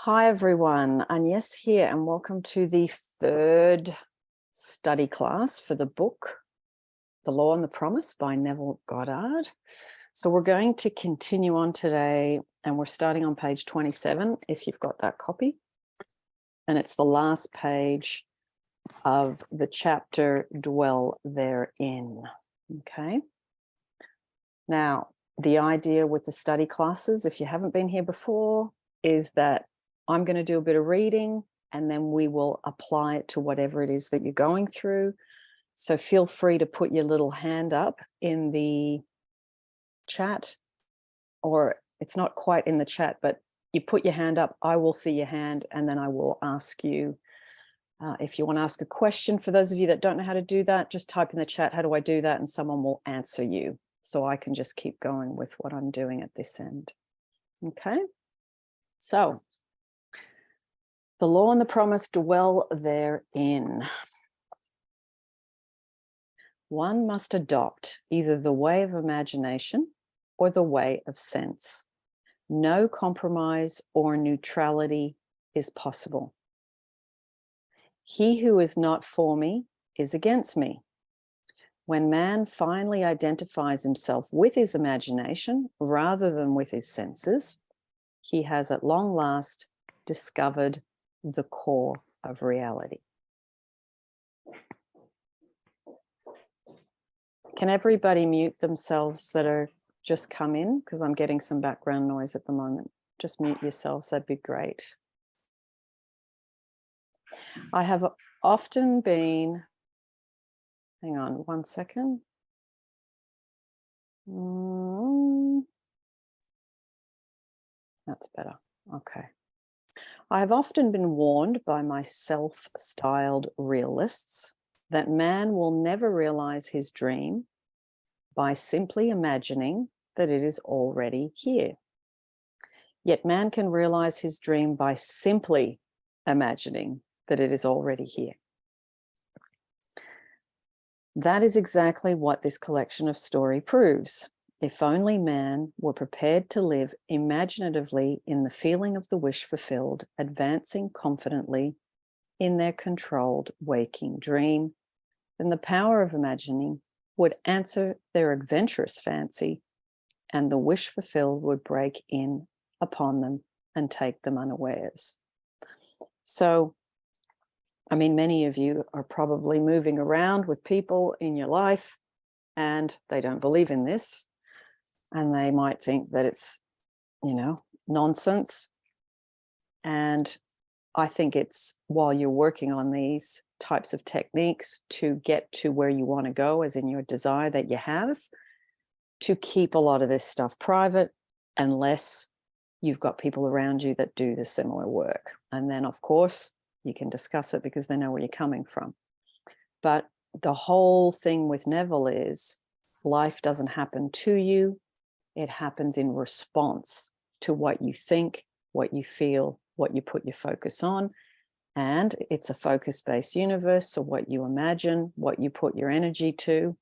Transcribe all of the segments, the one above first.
Hi everyone, Agnes here and welcome to the third study class for the book, The Law and the Promise by Neville Goddard. So we're going to continue on today and we're starting on page 27 if you've got that copy. And it's the last page of the chapter Dwell Therein. Okay. Now, the idea with the study classes, if you haven't been here before, is that I'm going to do a bit of reading and then we will apply it to whatever it is that you're going through. So feel free to put your little hand up in the chat, or it's not quite in the chat, but you put your hand up, I will see your hand, and then I will ask you if you want to ask a question. For those of you that don't know how to do that, just type in the chat, how do I do that? And someone will answer you. So I can just keep going with what I'm doing at this end. Okay. So the law and the promise dwell therein. One must adopt either the way of imagination or the way of sense. No compromise or neutrality is possible. He who is not for me is against me. When man finally identifies himself with his imagination rather than with his senses, he has at long last discovered the core of reality. Can everybody mute themselves that are just come in? Because I'm getting some background noise at the moment. Just mute yourselves, that'd be great. I have often been, hang on one second. That's better, okay. I have often been warned by my self-styled realists that man will never realize his dream by simply imagining that it is already here. Yet man can realize his dream by simply imagining that it is already here. That is exactly what this collection of story proves. If only man were prepared to live imaginatively in the feeling of the wish fulfilled, advancing confidently in their controlled waking dream, then the power of imagining would answer their adventurous fancy, and the wish fulfilled would break in upon them and take them unawares. So, I mean, many of you are probably moving around with people in your life and they don't believe in this. And they might think that it's, nonsense. And I think it's while you're working on these types of techniques to get to where you want to go, as in your desire that you have, to keep a lot of this stuff private unless you've got people around you that do the similar work. And then, of course, you can discuss it because they know where you're coming from. But the whole thing with Neville is life doesn't happen to you. It happens in response to what you think, what you feel, what you put your focus on. And it's a focus-based universe. So what you imagine, what you put your energy to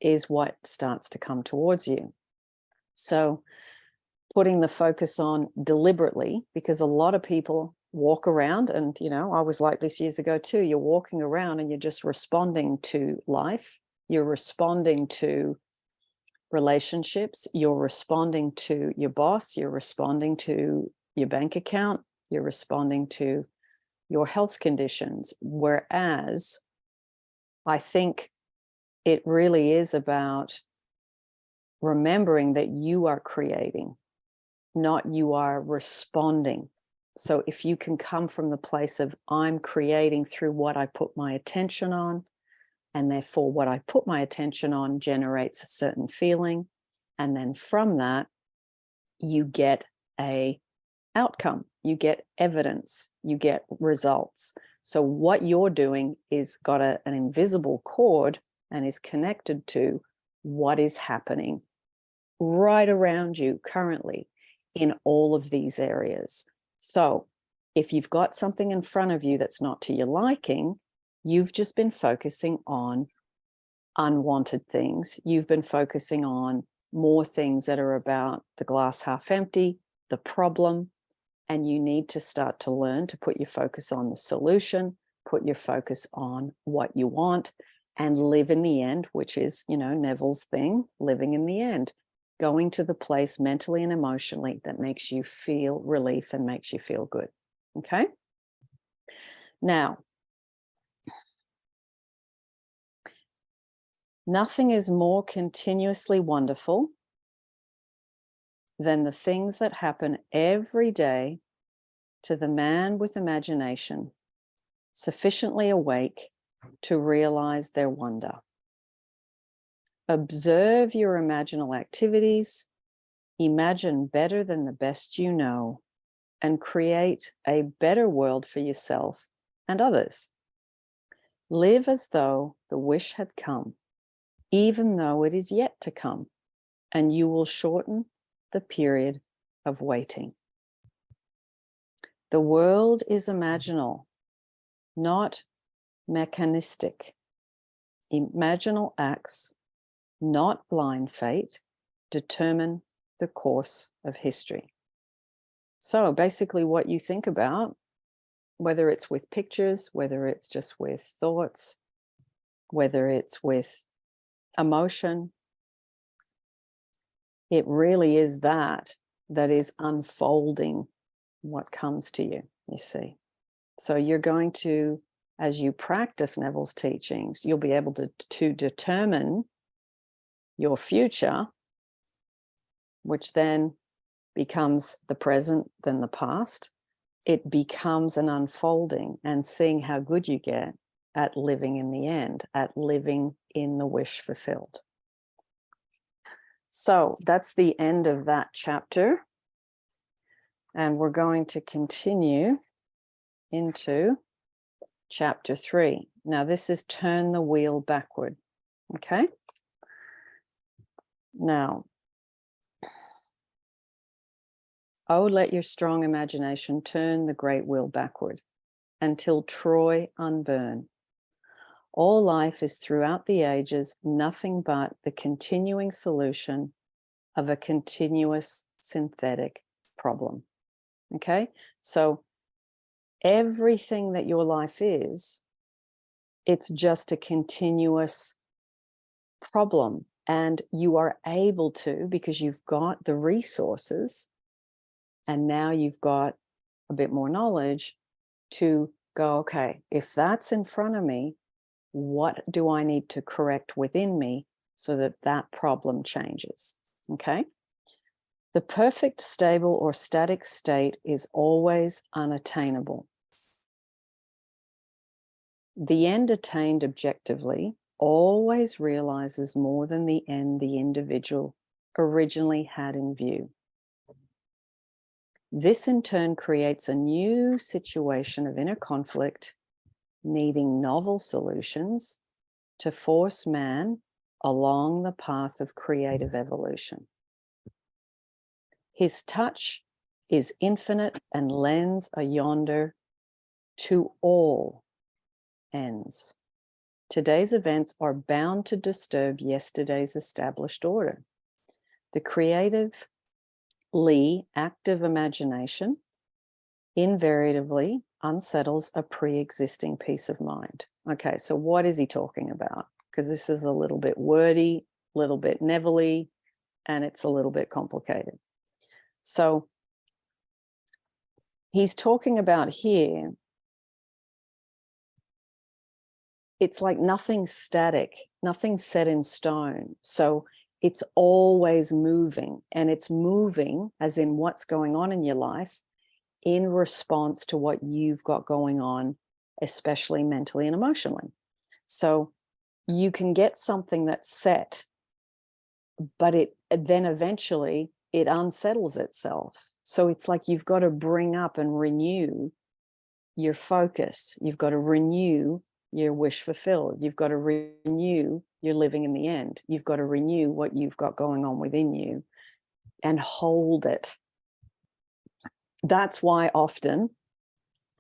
is what starts to come towards you. So putting the focus on deliberately, because a lot of people walk around, and, I was like this years ago too. You're walking around and you're just responding to life. You're responding to relationships, you're responding to your boss, you're responding to your bank account, you're responding to your health conditions. Whereas I think it really is about remembering that you are creating, not you are responding. So if you can come from the place of I'm creating through what I put my attention on, and therefore what I put my attention on generates a certain feeling. And then from that, you get a outcome, you get evidence, you get results. So what you're doing is got an invisible cord and is connected to what is happening right around you currently in all of these areas. So if you've got something in front of you that's not to your liking, you've just been focusing on unwanted things. You've been focusing on more things that are about the glass half empty, the problem, and you need to start to learn to put your focus on the solution, put your focus on what you want, and live in the end, which is, you know, Neville's thing, living in the end, going to the place mentally and emotionally that makes you feel relief and makes you feel good. Okay? Now, nothing is more continuously wonderful than the things that happen every day to the man with imagination, sufficiently awake to realize their wonder. Observe your imaginal activities, imagine better than the best you know, and create a better world for yourself and others. Live as though the wish had come, even though it is yet to come, and you will shorten the period of waiting. The world is imaginal, not mechanistic. Imaginal acts, not blind fate, determine the course of history. So basically what you think about, whether it's with pictures, whether it's just with thoughts, whether it's with emotion, it really is that is unfolding what comes to you, you see. So you're going to, as you practice Neville's teachings, you'll be able to determine your future, which then becomes the present, then the past. It becomes an unfolding and seeing how good you get at living in the end, at living in the wish fulfilled. So that's the end of that chapter. And we're going to continue into chapter 3. Now this is turn the wheel backward. Okay. Now, oh, let your strong imagination turn the great wheel backward until Troy unburn. All life is throughout the ages nothing but the continuing solution of a continuous synthetic problem. Okay, so everything that your life is, it's just a continuous problem. And you are able to, because you've got the resources, and now you've got a bit more knowledge to go, okay, if that's in front of me, what do I need to correct within me so that that problem changes? Okay. The perfect, stable, or static state is always unattainable. The end attained objectively always realizes more than the end the individual originally had in view. This in turn creates a new situation of inner conflict, needing novel solutions to force man along the path of creative evolution. His touch is infinite and lends a yonder to all ends. Today's events are bound to disturb yesterday's established order. The creatively active imagination invariably unsettles a pre-existing peace of mind. Okay, so what is he talking about? Because this is a little bit wordy, a little bit Neville-y, and it's a little bit complicated. So he's talking about here, it's like nothing static, nothing set in stone. So it's always moving, and it's moving as in what's going on in your life in response to what you've got going on, especially mentally and emotionally. So you can get something that's set, but it then eventually it unsettles itself. So it's like you've got to bring up and renew your focus. You've got to renew your wish fulfilled. You've got to renew your living in the end. You've got to renew what you've got going on within you and hold it. That's why often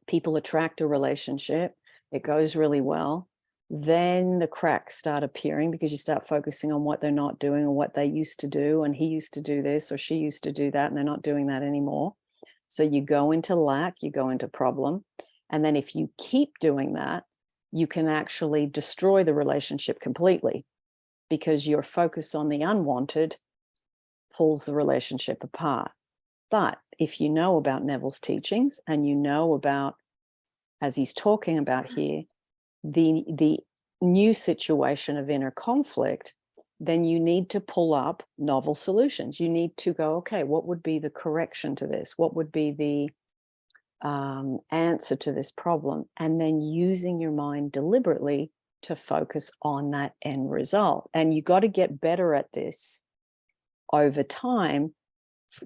people attract a relationship. It goes really well. Then the cracks start appearing because you start focusing on what they're not doing or what they used to do. And he used to do this or she used to do that, and they're not doing that anymore. So you go into lack, you go into problem. And then if you keep doing that, you can actually destroy the relationship completely, because your focus on the unwanted pulls the relationship apart. But if you know about Neville's teachings, and you know about, as he's talking about here, the new situation of inner conflict, then you need to pull up novel solutions. You need to go, okay, what would be the correction to this? What would be the answer to this problem? And then using your mind deliberately to focus on that end result. And you got to get better at this over time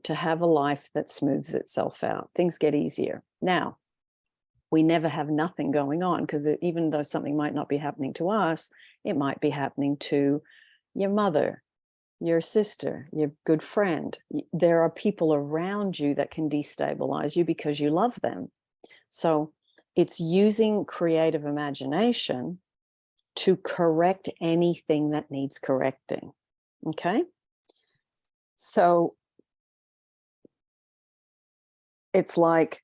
to have a life that smooths itself out. Things get easier. Now, we never have nothing going on, because even though something might not be happening to us, it might be happening to your mother, your sister, your good friend. There are people around you that can destabilize you because you love them. So it's using creative imagination to correct anything that needs correcting. Okay? So it's like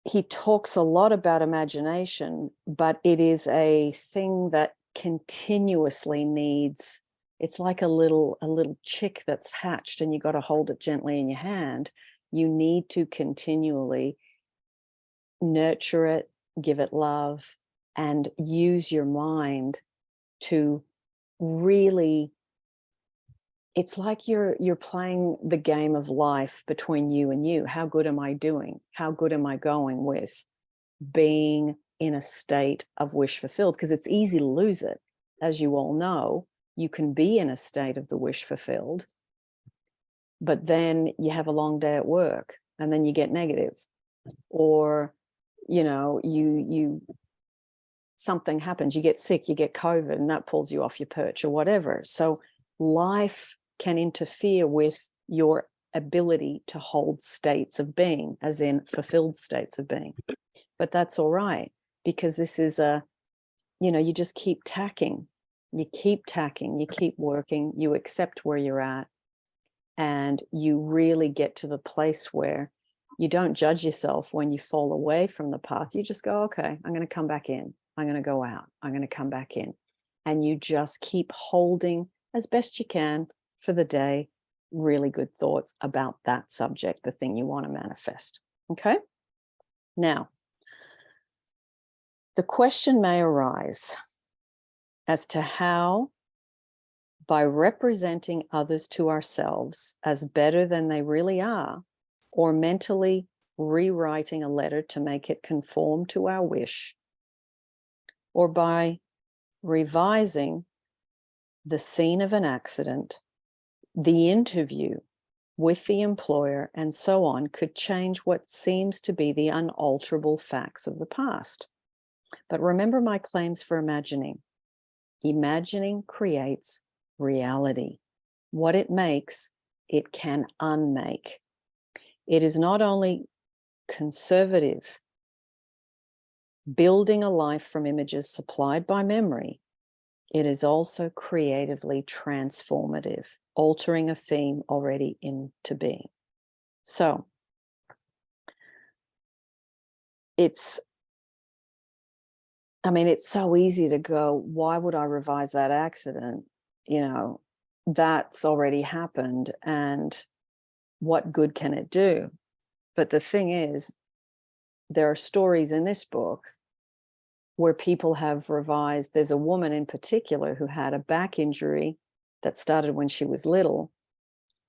he talks a lot about imagination, but it is a thing that continuously needs, it's like a little chick that's hatched, and you got to hold it gently in your hand. You need to continually nurture it, give it love, and use your mind to really, it's like you're playing the game of life between you and you. How good am I doing? How good am I going with being in a state of wish fulfilled? Because it's easy to lose it. As you all know, you can be in a state of the wish fulfilled, but then you have a long day at work and then you get negative, or, you know, you something happens, you get sick, you get COVID, and that pulls you off your perch or whatever. So life can interfere with your ability to hold states of being, as in fulfilled states of being. But that's all right, because this is you just keep tacking, you keep working, you accept where you're at, and you really get to the place where you don't judge yourself when you fall away from the path. You just go, okay, I'm going to come back in. I'm going to go out. I'm going to come back in. And you just keep holding as best you can for the day really good thoughts about that subject, the thing you want to manifest. Okay? Now, the question may arise as to how, by representing others to ourselves as better than they really are, or mentally rewriting a letter to make it conform to our wish, or by revising the scene of an accident, the interview with the employer, and so on, could change what seems to be the unalterable facts of the past. But remember my claims for imagining. Imagining creates reality. What it makes, it can unmake. It is not only conservative, building a life from images supplied by memory, it is also creatively transformative, altering a theme already into being. So it's so easy to go, why would I revise that accident? That's already happened, and what good can it do? But the thing is, there are stories in this book where people have revised. There's a woman in particular who had a back injury that started when she was little,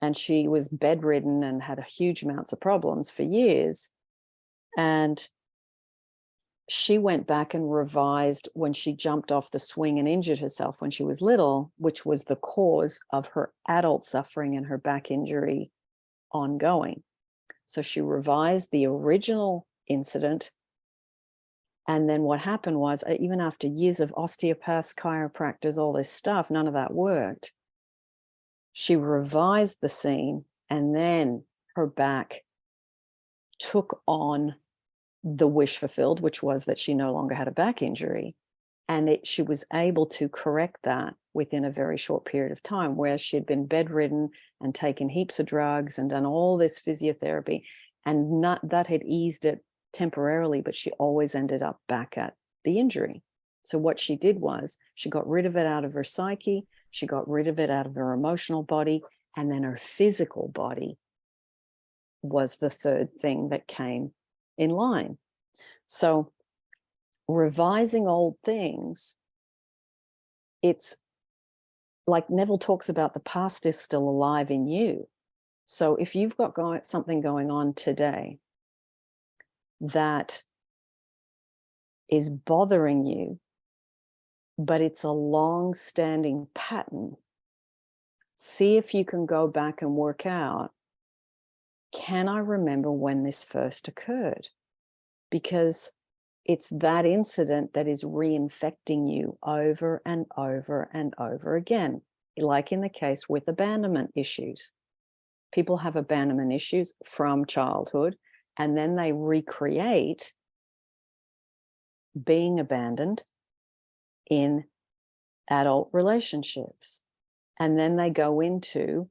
and she was bedridden and had huge amounts of problems for years. And she went back and revised when she jumped off the swing and injured herself when she was little, which was the cause of her adult suffering and her back injury ongoing. So she revised the original incident. And then what happened was, even after years of osteopaths, chiropractors, all this stuff, none of that worked. She revised the scene, and then her back took on the wish fulfilled, which was that she no longer had a back injury. And she was able to correct that within a very short period of time, where she had been bedridden and taken heaps of drugs and done all this physiotherapy. and not that had eased it temporarily, but she always ended up back at the injury. So what she did was she got rid of it out of her psyche, she got rid of it out of her emotional body, and then her physical body was the third thing that came in line. So revising old things, it's like Neville talks about, the past is still alive in you. So if you've got something going on today that is bothering you, but it's a long-standing pattern, see if you can go back and work out, can I remember when this first occurred? Because it's that incident that is reinfecting you over and over and over again, like in the case with abandonment issues. People have abandonment issues from childhood, and then they recreate being abandoned in adult relationships. And then they go into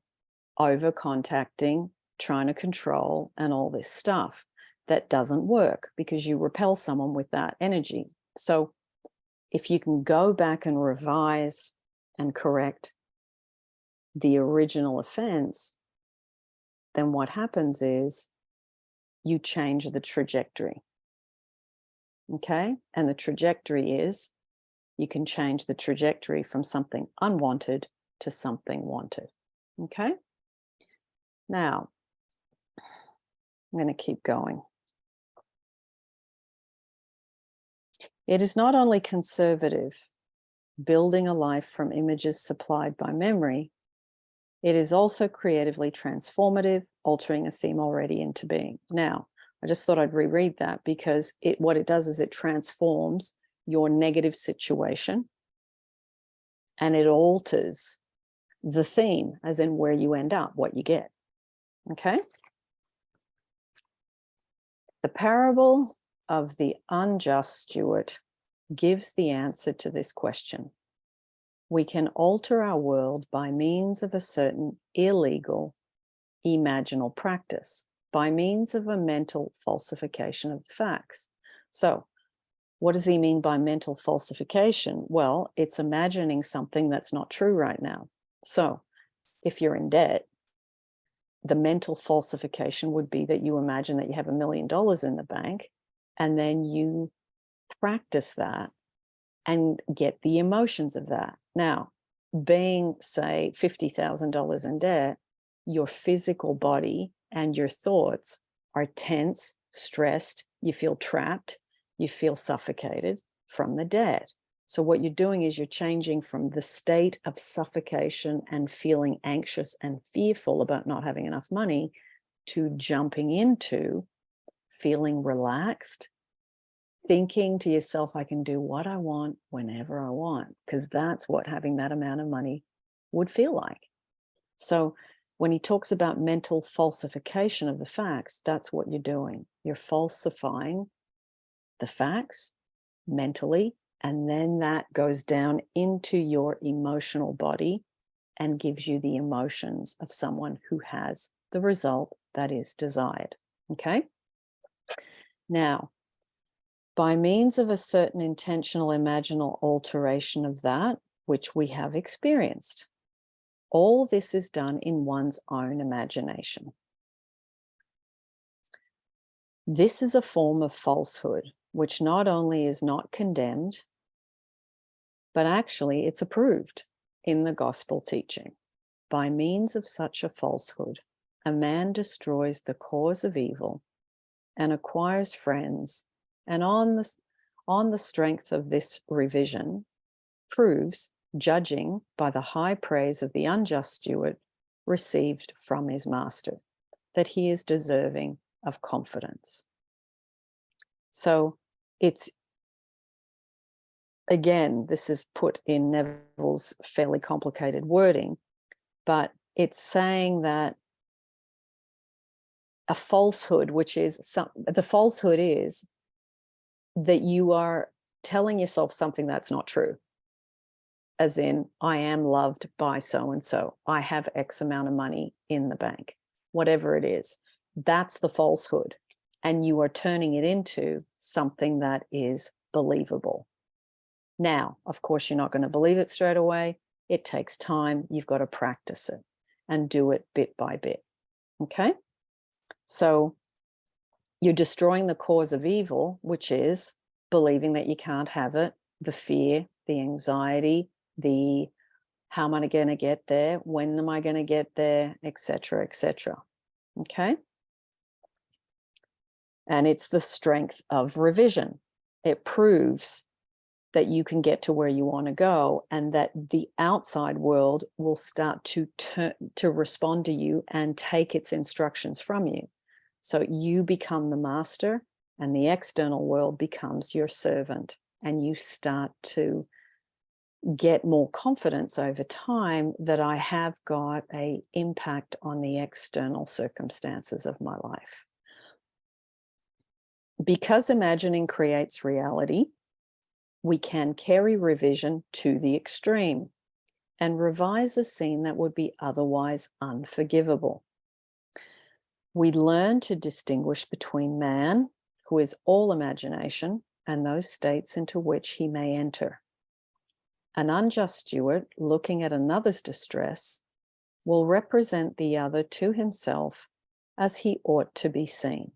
over-contacting, trying to control, and all this stuff that doesn't work because you repel someone with that energy. So if you can go back and revise and correct the original offense, then what happens is you change the trajectory. Okay? And the trajectory is, you can change the trajectory from something unwanted to something wanted. Okay? Now, I'm going to keep going. It is not only conservative, building a life from images supplied by memory, it is also creatively transformative, altering a theme already into being. Now, I just thought I'd reread that because what it does is it transforms your negative situation and it alters the theme, as in where you end up, what you get. Okay? The parable of the unjust steward gives the answer to this question. We can alter our world by means of a certain illegal, imaginal practice, by means of a mental falsification of the facts. So, what does he mean by mental falsification? Well, it's imagining something that's not true right now. So, if you're in debt, the mental falsification would be that you imagine that you have $1 million in the bank, and then you practice that and get the emotions of that. Now, being, say, $50,000 in debt, your physical body and your thoughts are tense, stressed, you feel trapped, you feel suffocated from the debt. So what you're doing is you're changing from the state of suffocation and feeling anxious and fearful about not having enough money to jumping into feeling relaxed, thinking to yourself, I can do what I want whenever I want, because that's what having that amount of money would feel like. So when he talks about mental falsification of the facts, that's what you're doing. You're falsifying the facts mentally, and then that goes down into your emotional body and gives you the emotions of someone who has the result that is desired. Okay? Now, by means of a certain intentional imaginal alteration of that, which we have experienced, all this is done in one's own imagination. This is a form of falsehood, which not only is not condemned, but actually it's approved in the gospel teaching. By means of such a falsehood, a man destroys the cause of evil and acquires friends, and on the strength of this revision, proves, judging by the high praise of the unjust steward received from his master, that he is deserving of confidence. So it's, again, this is put in Neville's fairly complicated wording, but it's saying that a falsehood, which is the falsehood is that you are telling yourself something that's not true. As in, I am loved by so-and-so. I have X amount of money in the bank, whatever it is. That's the falsehood. And you are turning it into something that is believable. Now, of course, you're not going to believe it straight away. It takes time. You've got to practice it and do it bit by bit. Okay? So you're destroying the cause of evil, which is believing that you can't have it, the fear, the anxiety, the how am I going to get there? When am I going to get there? Etc., etc. Okay? And it's the strength of revision. It proves that you can get to where you want to go, and that the outside world will start to respond to you and take its instructions from you. So you become the master and the external world becomes your servant, and you start to get more confidence over time that I have got an impact on the external circumstances of my life. Because imagining creates reality, we can carry revision to the extreme and revise a scene that would be otherwise unforgivable. We learn to distinguish between man, who is all imagination, and those states into which he may enter. An unjust steward, looking at another's distress, will represent the other to himself as he ought to be seen.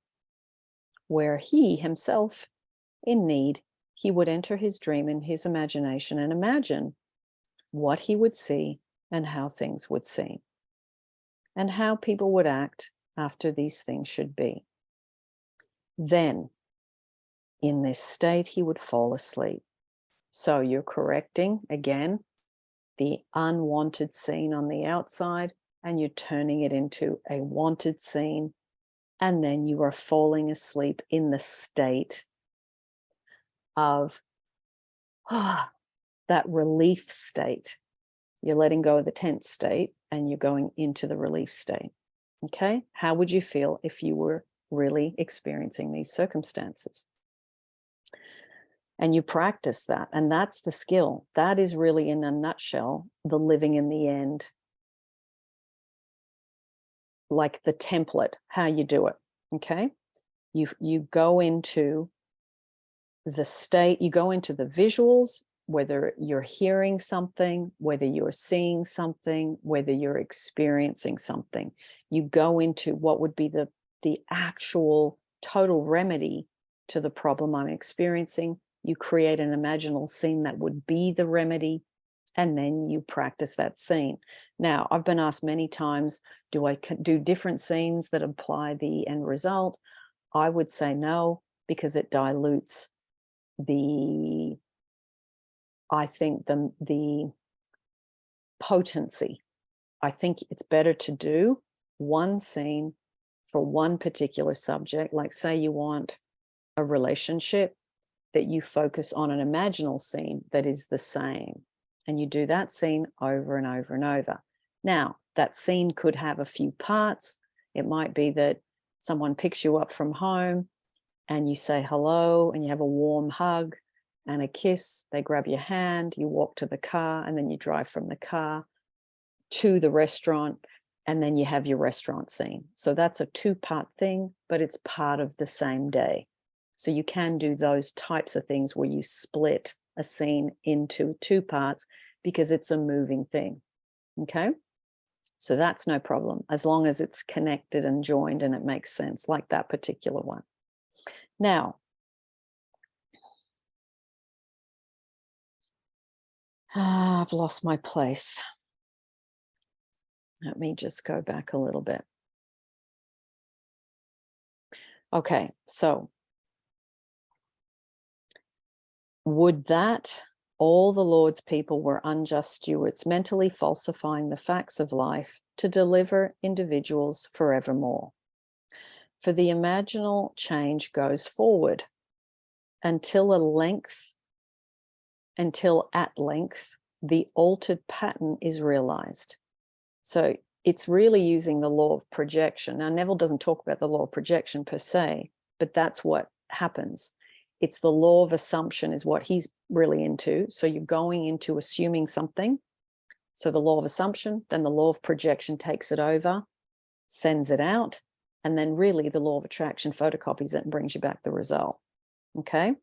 Where he himself, in need, he would enter his dream in his imagination and imagine what he would see and how things would seem, and how people would act after these things should be. Then, in this state, he would fall asleep. So you're correcting, again, the unwanted scene on the outside, and you're turning it into a wanted scene, and then you are falling asleep in the state of that relief state. You're letting go of the tense state and you're going into the relief state. Okay? How would you feel if you were really experiencing these circumstances? And you practice that, and that's the skill. That is really, in a nutshell, the living in the end, like the template, how you do it. Okay? You go into the state, you go into the visuals, whether you're hearing something, whether you're seeing something, whether you're experiencing something. You go into what would be the actual total remedy to the problem I'm experiencing. You create an imaginal scene that would be the remedy, and then you practice that scene. Now, I've been asked many times, do I do different scenes that apply the end result? I would say no, because it dilutes the potency. I think it's better to do one scene for one particular subject. Like, say you want a relationship, that you focus on an imaginal scene that is the same, and you do that scene over and over and over. Now, that scene could have a few parts. It might be that someone picks you up from home and you say hello and you have a warm hug and a kiss. They grab your hand, you walk to the car, and then you drive from the car to the restaurant, and then you have your restaurant scene. So that's a two-part thing, but it's part of the same day. So you can do those types of things where you split a scene into two parts because it's a moving thing. Okay? So that's no problem, as long as it's connected and joined and it makes sense, like that particular one. Now, I've lost my place. Let me just go back a little bit. Okay, so would that all the Lord's people were unjust stewards, mentally falsifying the facts of life to deliver individuals forevermore. For the imaginal change goes forward until at length the altered pattern is realized. So it's really using the law of projection. Now, Neville doesn't talk about the law of projection per se, but that's what happens. It's the law of assumption is what he's really into. So you're going into assuming something. So the law of assumption, then the law of projection takes it over, sends it out, And then really the law of attraction photocopies it and brings you back the result. Okay.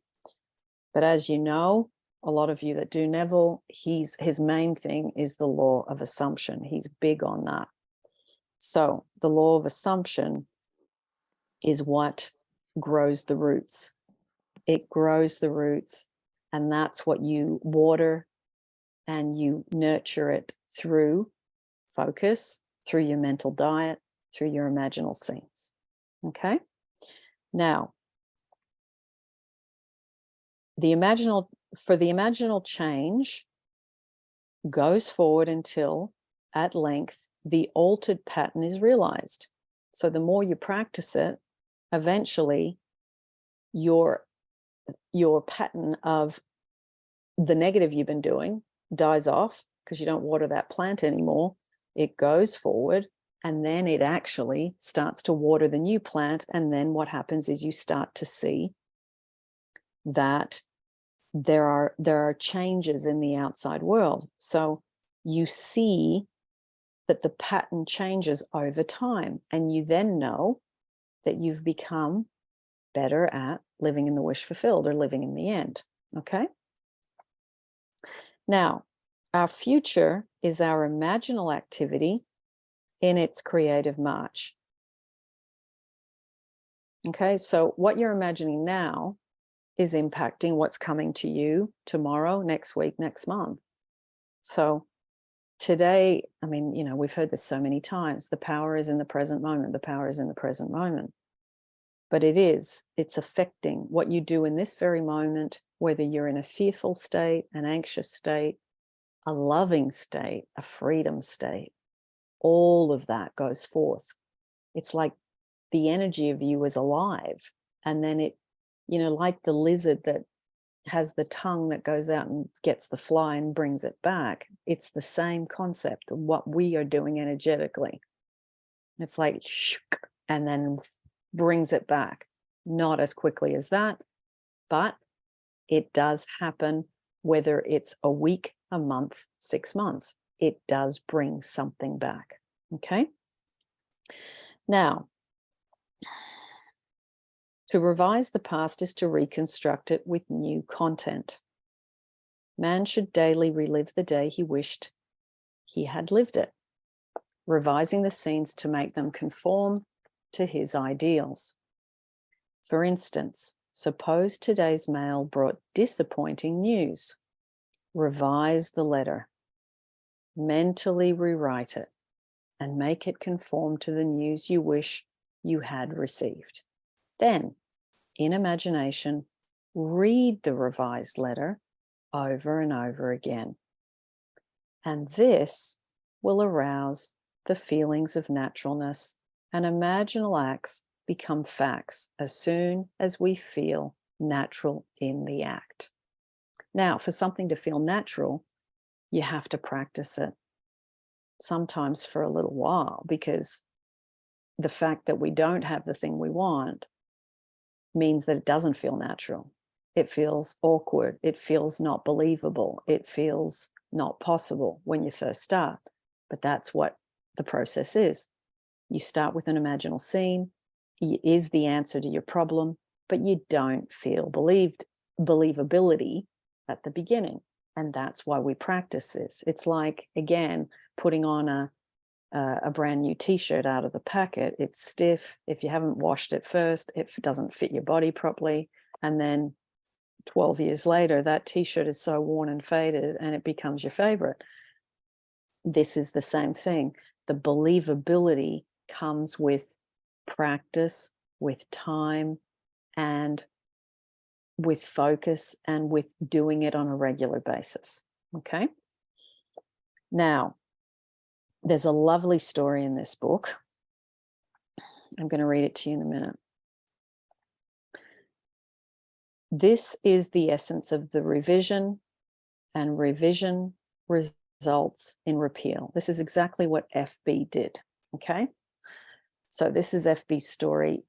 But as you know, a lot of you that do Neville, his main thing is the law of assumption. He's big on that. So the law of assumption is what grows the roots. It grows the roots, and that's what you water and you nurture it through focus, through your mental diet, through your imaginal scenes. Okay? Now, the imaginal change goes forward until at length the altered pattern is realized. So the more you practice it, eventually your pattern of the negative you've been doing dies off because you don't water that plant anymore. It goes forward, and then it actually starts to water the new plant. And then what happens is you start to see that there are changes in the outside world. So you see that the pattern changes over time, and you then know that you've become better at living in the wish fulfilled, or living in the end. Okay? Now, our future is our imaginal activity in its creative march. Okay, so what you're imagining now is impacting what's coming to you tomorrow, next week, next month. So today, I mean, you know, we've heard this so many times, the power is in the present moment, the power is in the present moment. But it's affecting what you do in this very moment, whether you're in a fearful state, an anxious state, a loving state, a freedom state. All of that goes forth. It's like the energy of you is alive. And then it, you know, like the lizard that has the tongue that goes out and gets the fly and brings it back. It's the same concept of what we are doing energetically. It's like, and then brings it back. Not as quickly as that, but it does happen, whether it's a week, a month, 6 months. It does bring something back. Okay. Now, to revise the past is to reconstruct it with new content. Man should daily relive the day he wished he had lived it, revising the scenes to make them conform to his ideals. For instance, suppose today's mail brought disappointing news. Revise the letter, mentally rewrite it, and make it conform to the news you wish you had received. Then, in imagination, read the revised letter over and over again. And this will arouse the feelings of naturalness, and imaginal acts become facts as soon as we feel natural in the act. Now, for something to feel natural, you have to practice it, sometimes for a little while, because the fact that we don't have the thing we want means that it doesn't feel natural. It feels awkward. It feels not believable. It feels not possible when you first start. But that's what the process is. You start with an imaginal scene. It is the answer to your problem, but you don't feel believability at the beginning. And that's why we practice this. It's like, again, putting on a brand new t-shirt out of the packet. It's stiff. If you haven't washed it first, it doesn't fit your body properly. And then 12 years later, that t-shirt is so worn and faded and it becomes your favorite. This is the same thing. The believability comes with practice, with time, and with focus, and with doing it on a regular basis. Okay. Now, there's a lovely story in this book. I'm going to read it to you in a minute. This is the essence of the revision, and revision results in repeal. This is exactly what FB did. Okay. So this is FB's story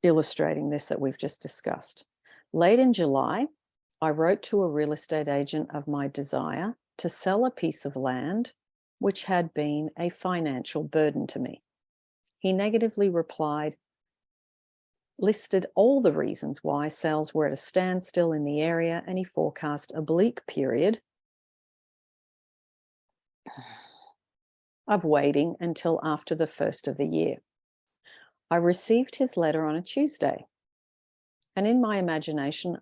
illustrating this that we've just discussed. Late in July, I wrote to a real estate agent of my desire to sell a piece of land which had been a financial burden to me. He negatively replied, listed all the reasons why sales were at a standstill in the area, and he forecast a bleak period of waiting until after the first of the year. I received his letter on a Tuesday, and in my imagination,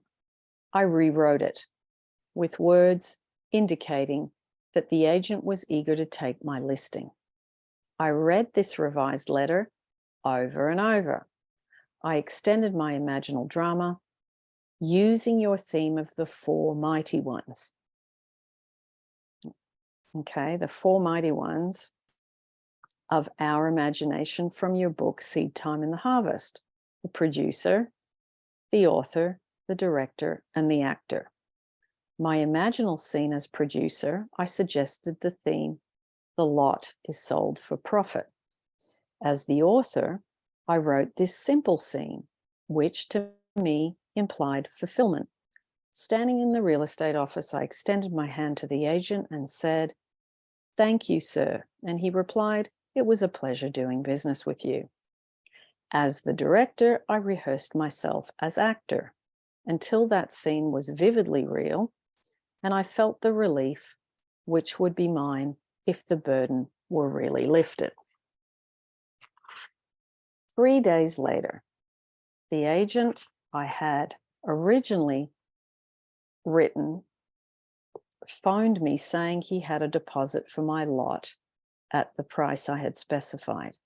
I rewrote it with words indicating that the agent was eager to take my listing. I read this revised letter over and over. I extended my imaginal drama using your theme of the four mighty ones. Okay, the four mighty ones of our imagination from your book, Seed Time in the Harvest: the producer, the author, the director, and the actor. My imaginal scene as producer, I suggested the theme, the lot is sold for profit. As the author, I wrote this simple scene, which to me implied fulfillment. Standing in the real estate office, I extended my hand to the agent and said, "Thank you, sir." And he replied, "It was a pleasure doing business with you." As the director, I rehearsed myself as actor until that scene was vividly real, and I felt the relief which would be mine if the burden were really lifted. 3 days later, the agent I had originally written phoned me saying he had a deposit for my lot at the price I had specified.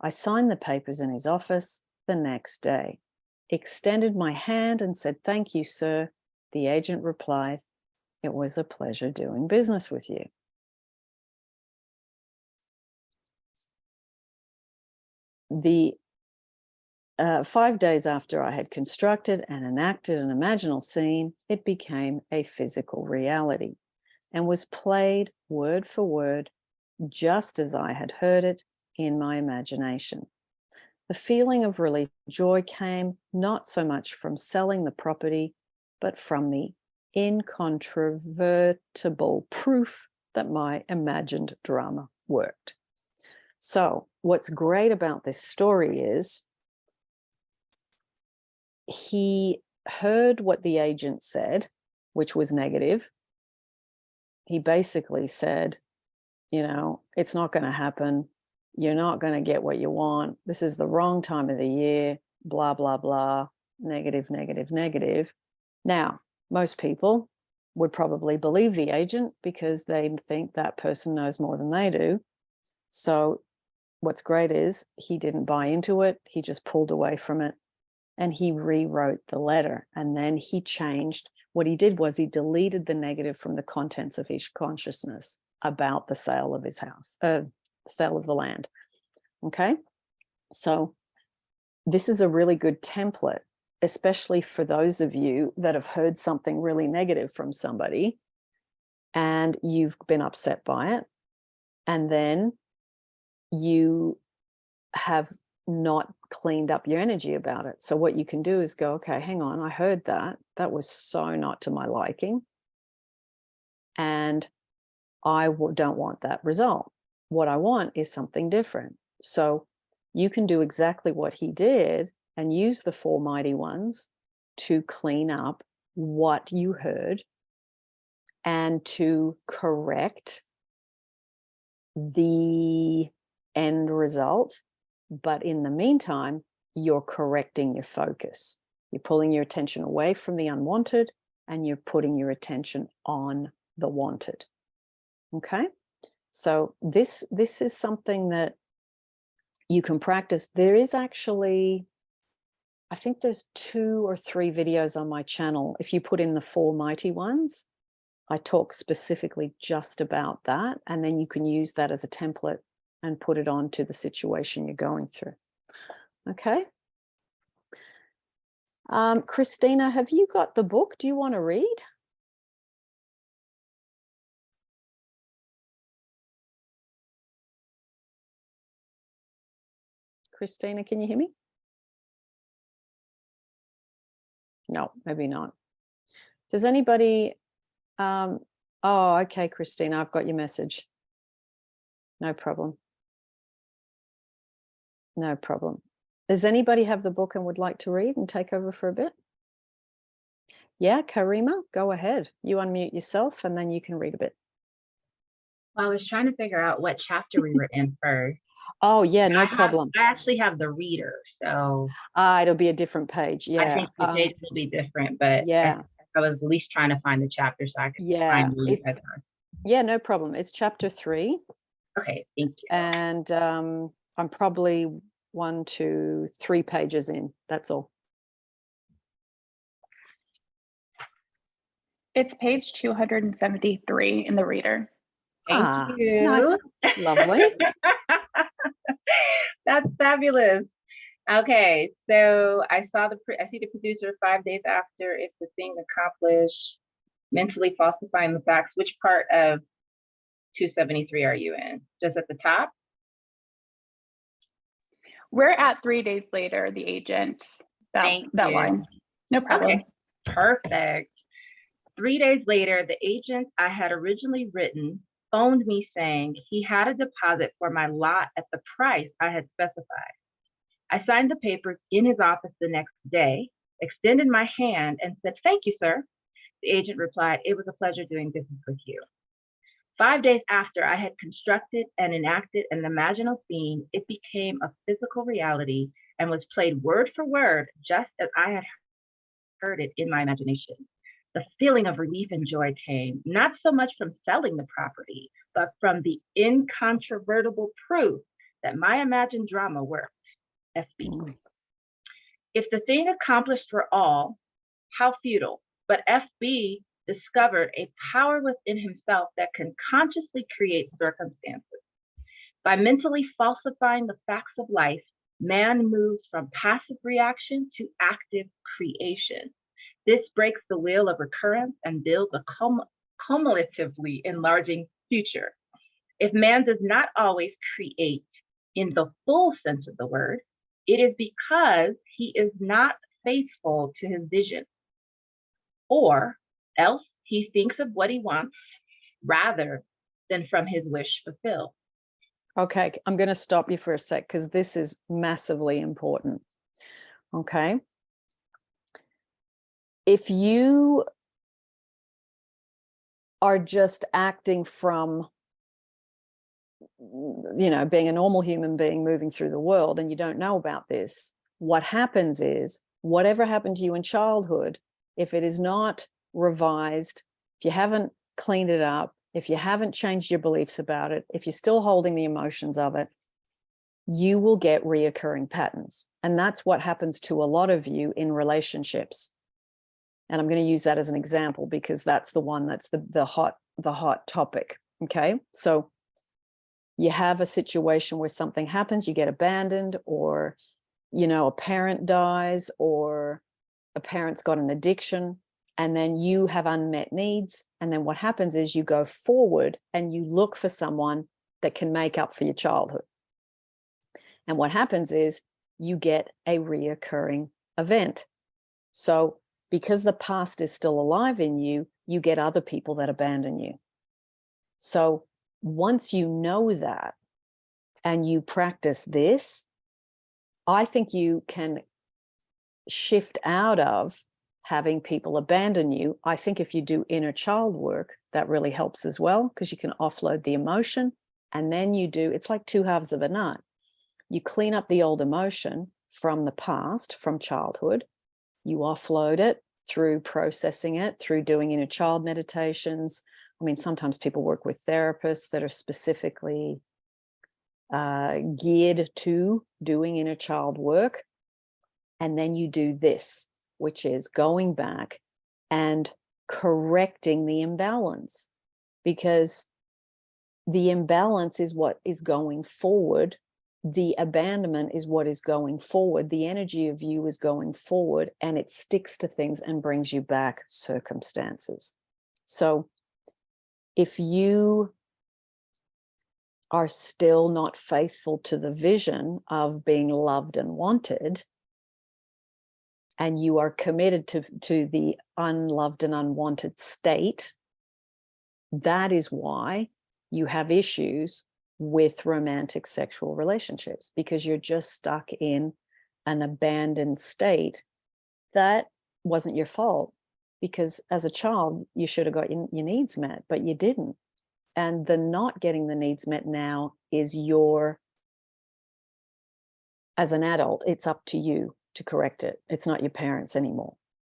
I signed the papers in his office the next day, extended my hand and said, "Thank you, sir." The agent replied, "It was a pleasure doing business with you." The 5 days after I had constructed and enacted an imaginal scene, it became a physical reality and was played word for word, just as I had heard it in my imagination. The feeling of relief, joy came not so much from selling the property, but from the incontrovertible proof that my imagined drama worked. So what's great about this story is he heard what the agent said, which was negative. He basically said, it's not going to happen. You're not going to get what you want. This is the wrong time of the year, blah, blah, blah, negative, negative, negative. Now, most people would probably believe the agent because they think that person knows more than they do. So what's great is he didn't buy into it. He just pulled away from it and he rewrote the letter. And then he changed. What he did was he deleted the negative from the contents of his consciousness about the sale of his house, the sale of the land. Okay. So this is a really good template, especially for those of you that have heard something really negative from somebody and you've been upset by it. And then you have not cleaned up your energy about it. So what you can do is go, okay, hang on, I heard that. That was so not to my liking. And I don't want that result. What I want is something different. So you can do exactly what he did and use the four mighty ones to clean up what you heard and to correct the end result. But in the meantime, you're correcting your focus. You're pulling your attention away from the unwanted and you're putting your attention on the wanted. Okay? So this is something that you can practice. There is actually, I think there's 2 or 3 videos on my channel. If you put in the four mighty ones, I talk specifically just about that. And then you can use that as a template and put it onto the situation you're going through. Okay. Christina, have you got the book? Do you want to read? Christina, can you hear me? No, maybe not. Does anybody, oh, okay, Christina, I've got your message. No problem. No problem. Does anybody have the book and would like to read and take over for a bit? Yeah, Karima, go ahead. You unmute yourself and then you can read a bit. Well, I was trying to figure out what chapter we were in first. Oh, yeah, no problem. I actually have the reader, so It'll be a different page. I Yeah. think the page will be different, but Yeah. I was at least trying to find the chapter so I could Yeah. find where you guys are. Yeah, no problem. It's chapter 3. Okay, thank you. And I'm probably 1, 2, 3 pages in. That's all. It's page 273 in the reader. Thank you. Nice. Lovely. That's fabulous. Okay, so I see the producer 5 days after if the thing accomplished, mentally falsifying the facts. Which part of 273 are you in? Just at the top? We're at 3 days later, the agent, that line. No problem. Okay, perfect. 3 days later, the agent I had originally written phoned me saying he had a deposit for my lot at the price I had specified. I signed the papers in his office the next day, extended my hand and said, "Thank you, sir." The agent replied, "It was a pleasure doing business with you." 5 days after I had constructed and enacted an imaginal scene, it became a physical reality and was played word for word just as I had heard it in my imagination. The feeling of relief and joy came, not so much from selling the property, but from the incontrovertible proof that my imagined drama worked. FB. If the thing accomplished for all, how futile. But FB discovered a power within himself that can consciously create circumstances. By mentally falsifying the facts of life, man moves from passive reaction to active creation. This breaks the wheel of recurrence and builds a cumulatively enlarging future. If man does not always create in the full sense of the word, it is because he is not faithful to his vision, or else he thinks of what he wants rather than from his wish fulfilled. Okay, I'm going to stop you for a sec because this is massively important. Okay. If you are just acting from, being a normal human being moving through the world and you don't know about this, what happens is whatever happened to you in childhood, if it is not revised, if you haven't cleaned it up, if you haven't changed your beliefs about it, if you're still holding the emotions of it, you will get reoccurring patterns. And that's what happens to a lot of you in relationships. And I'm going to use that as an example because that's the one that's the hot topic. Okay. So you have a situation where something happens, you get abandoned, or, a parent dies, or a parent's got an addiction, and then you have unmet needs. And then what happens is you go forward and you look for someone that can make up for your childhood. And what happens is you get a reoccurring event. So because the past is still alive in you, you get other people that abandon you. So once you know that and you practice this, I think you can shift out of having people abandon you. I think if you do inner child work, that really helps as well, because you can offload the emotion. And then it's like 2 halves of a nut. You clean up the old emotion from the past, from childhood. You offload it through processing it, through doing inner child meditations. I mean, sometimes people work with therapists that are specifically geared to doing inner child work. And then you do this, which is going back and correcting the imbalance, because the imbalance is what is going forward. The abandonment is what is going forward. The energy of you is going forward, and it sticks to things and brings you back circumstances. So if you are still not faithful to the vision of being loved and wanted, and you are committed to the unloved and unwanted state, that is why you have issues with romantic sexual relationships, because you're just stuck in an abandoned state, that wasn't your fault, because as a child, you should have got your needs met, but you didn't. And the not getting the needs met now is as an adult, it's up to you to correct it. It's not your parents anymore.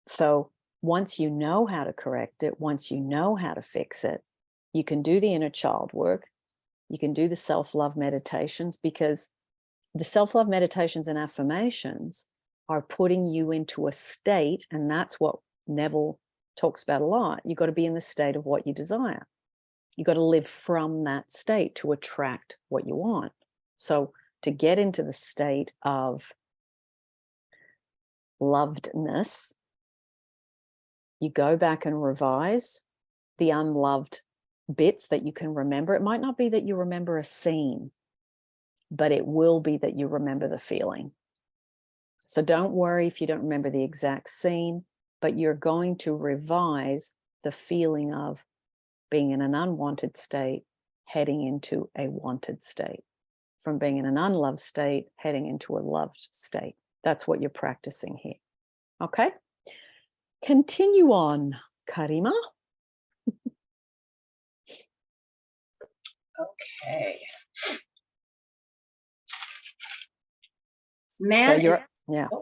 So once you know how to correct it, once you know how to fix it, you can do the inner child work. You can do the self-love meditations, because the self-love meditations and affirmations are putting you into a state, and that's what Neville talks about a lot. You've got to be in the state of what you desire. You've got to live from that state to attract what you want. So to get into the state of lovedness, you go back and revise the unloved bits that you can remember. It might not be that you remember a scene, but it will be that you remember the feeling. So don't worry if you don't remember the exact scene, but you're going to revise the feeling of being in an unwanted state, heading into a wanted state, from being in an unloved state, heading into a loved state. That's what you're practicing here. Okay? Continue on, Karima. Okay.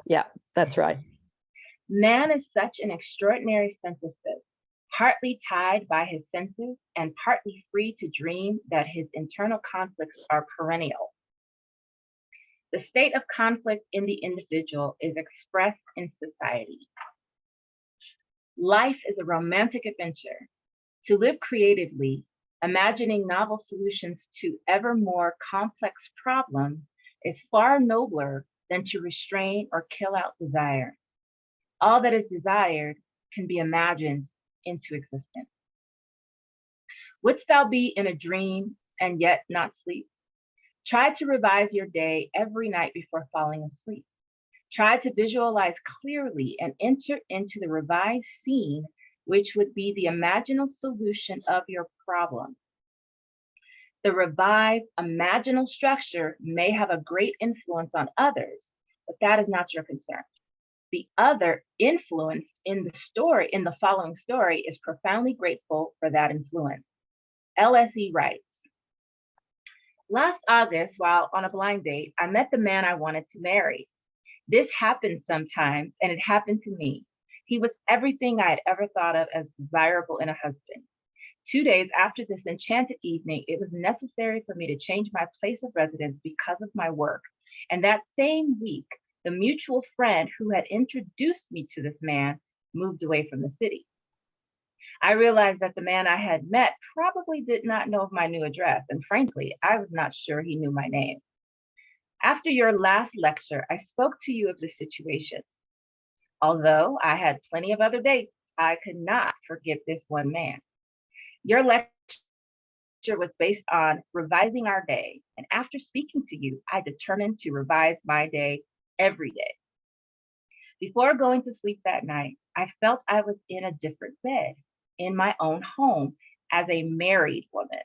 Yeah, that's right. Man is such an extraordinary synthesis, partly tied by his senses and partly free to dream that his internal conflicts are perennial. The state of conflict in the individual is expressed in society. Life is a romantic adventure. To live creatively, imagining novel solutions to ever more complex problems is far nobler than to restrain or kill out desire. All that is desired can be imagined into existence. Wouldst thou be in a dream and yet not sleep? Try to revise your day every night before falling asleep. Try to visualize clearly and enter into the revised scene, which would be the imaginal solution of your problem. The revived imaginal structure may have a great influence on others, but that is not your concern. The other influenced in the following story is profoundly grateful for that influence. LSE writes, last August, while on a blind date, I met the man I wanted to marry. This happens sometimes, and it happened to me. He was everything I had ever thought of as desirable in a husband. 2 days after this enchanted evening, it was necessary for me to change my place of residence because of my work. And that same week, the mutual friend who had introduced me to this man moved away from the city. I realized that the man I had met probably did not know of my new address, and frankly, I was not sure he knew my name. After your last lecture, I spoke to you of the situation. Although I had plenty of other dates, I could not forget this one man. Your lecture was based on revising our day, and after speaking to you, I determined to revise my day every day. Before going to sleep that night, I felt I was in a different bed, in my own home, as a married woman,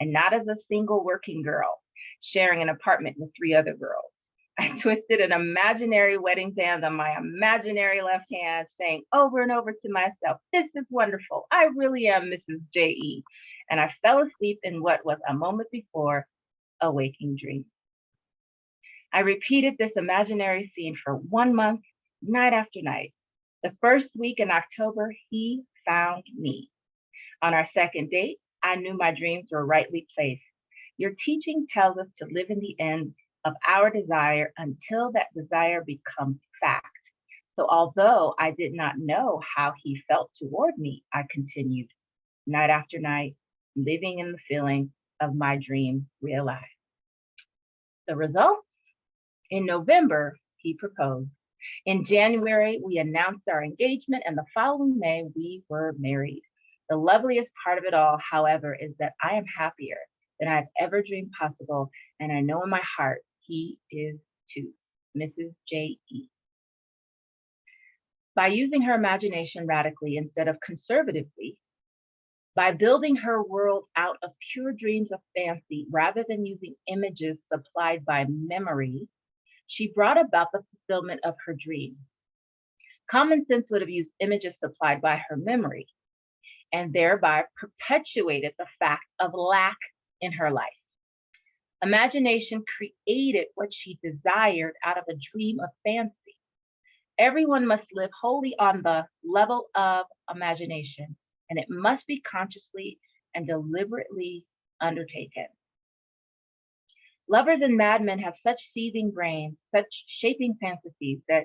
and not as a single working girl, sharing an apartment with 3 other girls. I twisted an imaginary wedding band on my imaginary left hand, saying over and over to myself, this is wonderful. I really am Mrs. J.E. And I fell asleep in what was a moment before a waking dream. I repeated this imaginary scene for 1 month, night after night. The first week in October, he found me. On our second date, I knew my dreams were rightly placed. Your teaching tells us to live in the end of our desire until that desire becomes fact. So although I did not know how he felt toward me, I continued, night after night, living in the feeling of my dream realized. The results? In November, he proposed. In January, we announced our engagement, and the following May, we were married. The loveliest part of it all, however, is that I am happier than I've ever dreamed possible, and I know in my heart he is too. Mrs. J.E. By using her imagination radically instead of conservatively, by building her world out of pure dreams of fancy rather than using images supplied by memory, she brought about the fulfillment of her dream. Common sense would have used images supplied by her memory and thereby perpetuated the fact of lack in her life. Imagination created what she desired out of a dream of fancy. Everyone must live wholly on the level of imagination, and it must be consciously and deliberately undertaken. Lovers and madmen have such seething brains, such shaping fantasies that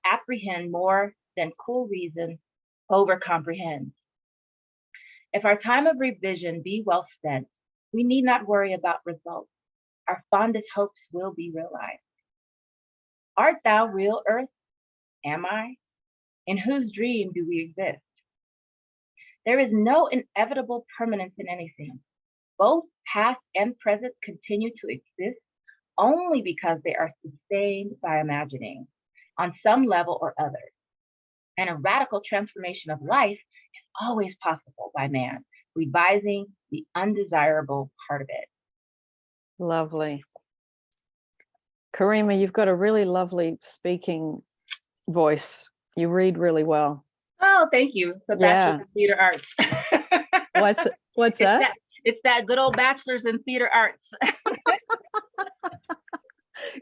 apprehend more than cool reason over comprehends. If our time of revision be well spent, we need not worry about results. Our fondest hopes will be realized. Art thou real, earth? Am I? In whose dream do we exist? There is no inevitable permanence in anything. Both past and present continue to exist only because they are sustained by imagining on some level or other. And a radical transformation of life is always possible by man, revising the undesirable part of it. Lovely. Karima, you've got a really lovely speaking voice. You read really well. Oh, thank you. The Bachelor's in Theater Arts. What's that? It's that good old Bachelor's in Theater Arts.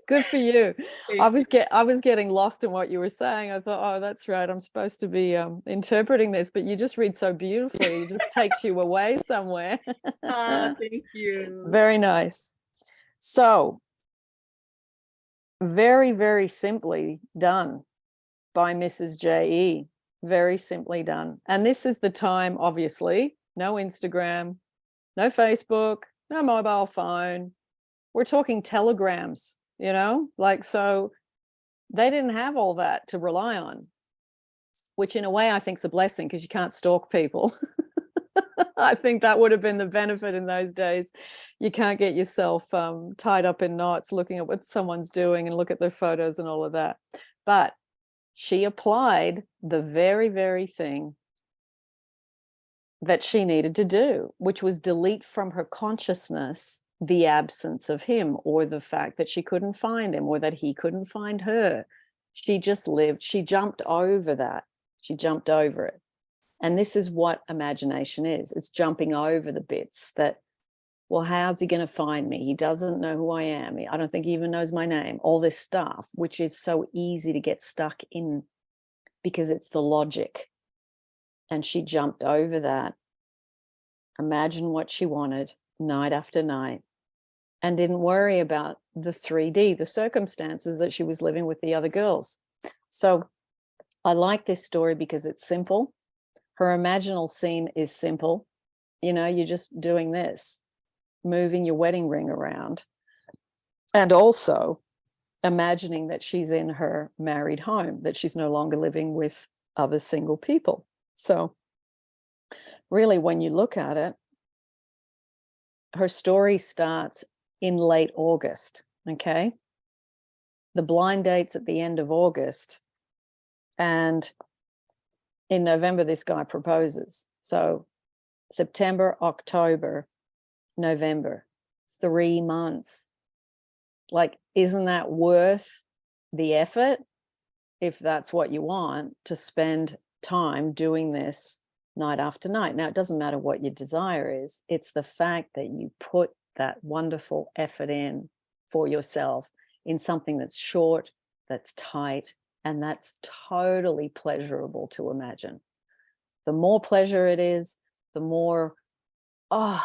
Good for you. I was getting lost in what you were saying. I thought, oh, that's right. I'm supposed to be interpreting this, but you just read so beautifully. It just takes you away somewhere. Oh, thank you. Very nice. So, very, very simply done by Mrs. J.E. Very simply done. And this is the time, obviously, no Instagram, no Facebook, no mobile phone. We're talking telegrams, so they didn't have all that to rely on, which in a way I think is a blessing because you can't stalk people. I think that would have been the benefit in those days. You can't get yourself tied up in knots looking at what someone's doing and look at their photos and all of that. But she applied the very, very thing that she needed to do, which was delete from her consciousness the absence of him, or the fact that she couldn't find him, or that he couldn't find her. She just lived, she jumped over that. She jumped over it. And this is what imagination is. It's jumping over the bits that, well, how's he going to find me? He doesn't know who I am. I don't think he even knows my name. All this stuff, which is so easy to get stuck in because it's the logic. And she jumped over that. Imagine what she wanted night after night, and didn't worry about the 3D, the circumstances that she was living with the other girls. So I like this story because it's simple. Her imaginal scene is simple. You're just doing this, moving your wedding ring around, and also imagining that she's in her married home, that she's no longer living with other single people. So really, when you look at it, her story starts in late August, okay? The blind date's at the end of August, and in November, this guy proposes. So September, October, November, 3 months. Like, isn't that worth the effort if that's what you want, to spend time doing this night after night? Now, it doesn't matter what your desire is. It's the fact that you put that wonderful effort in for yourself in something that's short, that's tight, and that's totally pleasurable to imagine. The more pleasure it is, the more, oh,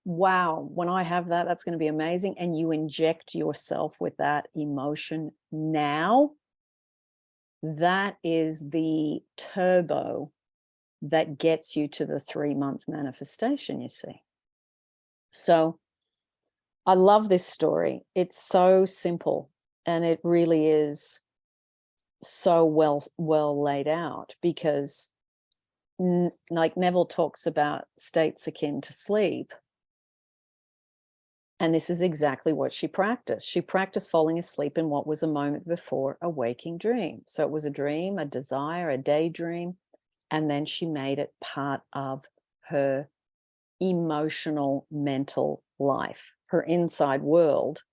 wow, when I have that, that's going to be amazing. And you inject yourself with that emotion now. That is the turbo that gets you to the 3-month manifestation, you see. So I love this story. It's so simple, and it really is so well laid out, because like Neville talks about states akin to sleep. And this is exactly what she practiced. She practiced falling asleep in what was a moment before a waking dream. So it was a dream, a desire, a daydream, and then she made it part of her emotional, mental life, her inside world,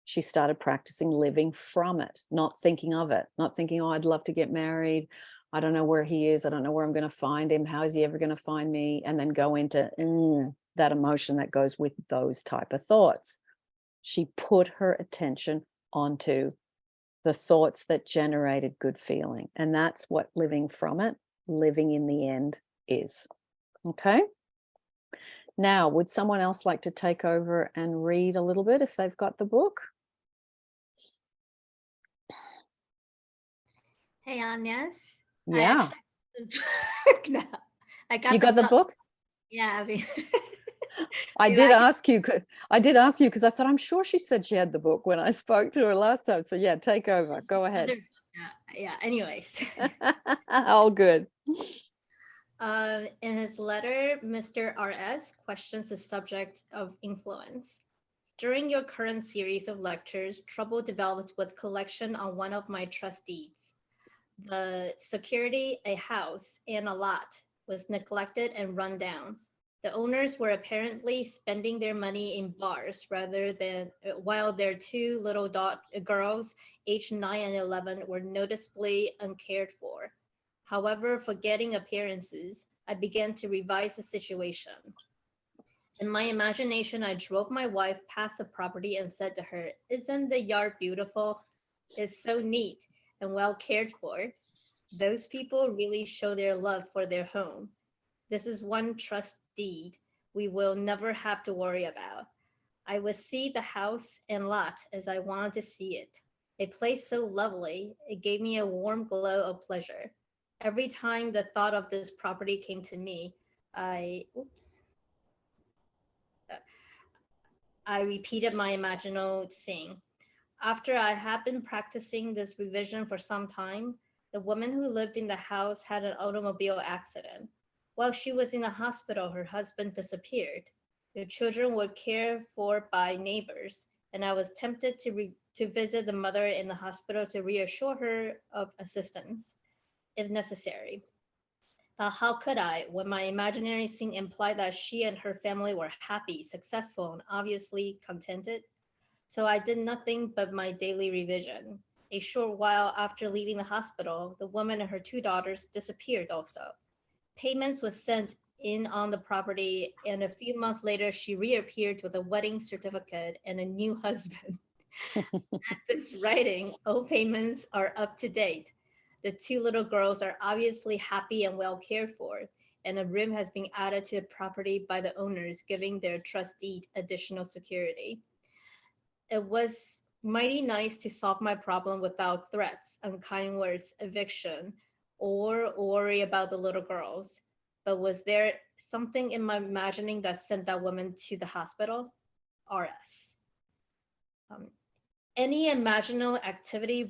she started practicing living from it, not thinking of it, not thinking, oh, I'd love to get married. I don't know where he is. I don't know where I'm going to find him. How is he ever going to find me? And then go into that emotion that goes with those type of thoughts. She put her attention onto the thoughts that generated good feeling. And that's what living from it, living in the end is. Okay. Now, would someone else like to take over and read a little bit if they've got the book? Hey, Agnes. Yeah. No, I got You got the book? Yeah. I mean, I did ask you because I thought, I'm sure she said she had the book when I spoke to her last time. So yeah, take over. Go ahead. Yeah. Anyways. All good. In his letter, Mr. R.S. questions the subject of influence. During your current series of lectures, trouble developed with collection on one of my trust deeds. The security, a house and a lot, was neglected and run down. The owners were apparently spending their money in bars rather than while their two little girls, aged 9 and 11, were noticeably uncared for. However, forgetting appearances, I began to revise the situation. In my imagination, I drove my wife past the property and said to her, "Isn't the yard beautiful? It's so neat and well cared for. Those people really show their love for their home. This is one trust deed we will never have to worry about. I would see the house and lot as I wanted to see it. A place so lovely, it gave me a warm glow of pleasure. Every time the thought of this property came to me, I repeated my imaginal scene. After I had been practicing this revision for some time, the woman who lived in the house had an automobile accident. While she was in the hospital, her husband disappeared. The children were cared for by neighbors, and I was tempted to visit the mother in the hospital to reassure her of assistance, if necessary. How could I, when my imaginary scene implied that she and her family were happy, successful, and obviously contented? So I did nothing but my daily revision. A short while after leaving the hospital, the woman and her two daughters disappeared also. Payments was sent in on the property, and a few months later, she reappeared with a wedding certificate and a new husband. At this writing, all payments are up to date. The two little girls are obviously happy and well cared for, and a room has been added to the property by the owners, giving their trust deed additional security. It was mighty nice to solve my problem without threats, unkind words, eviction, or worry about the little girls. But was there something in my imagining that sent that woman to the hospital? R.S. Any imaginal activity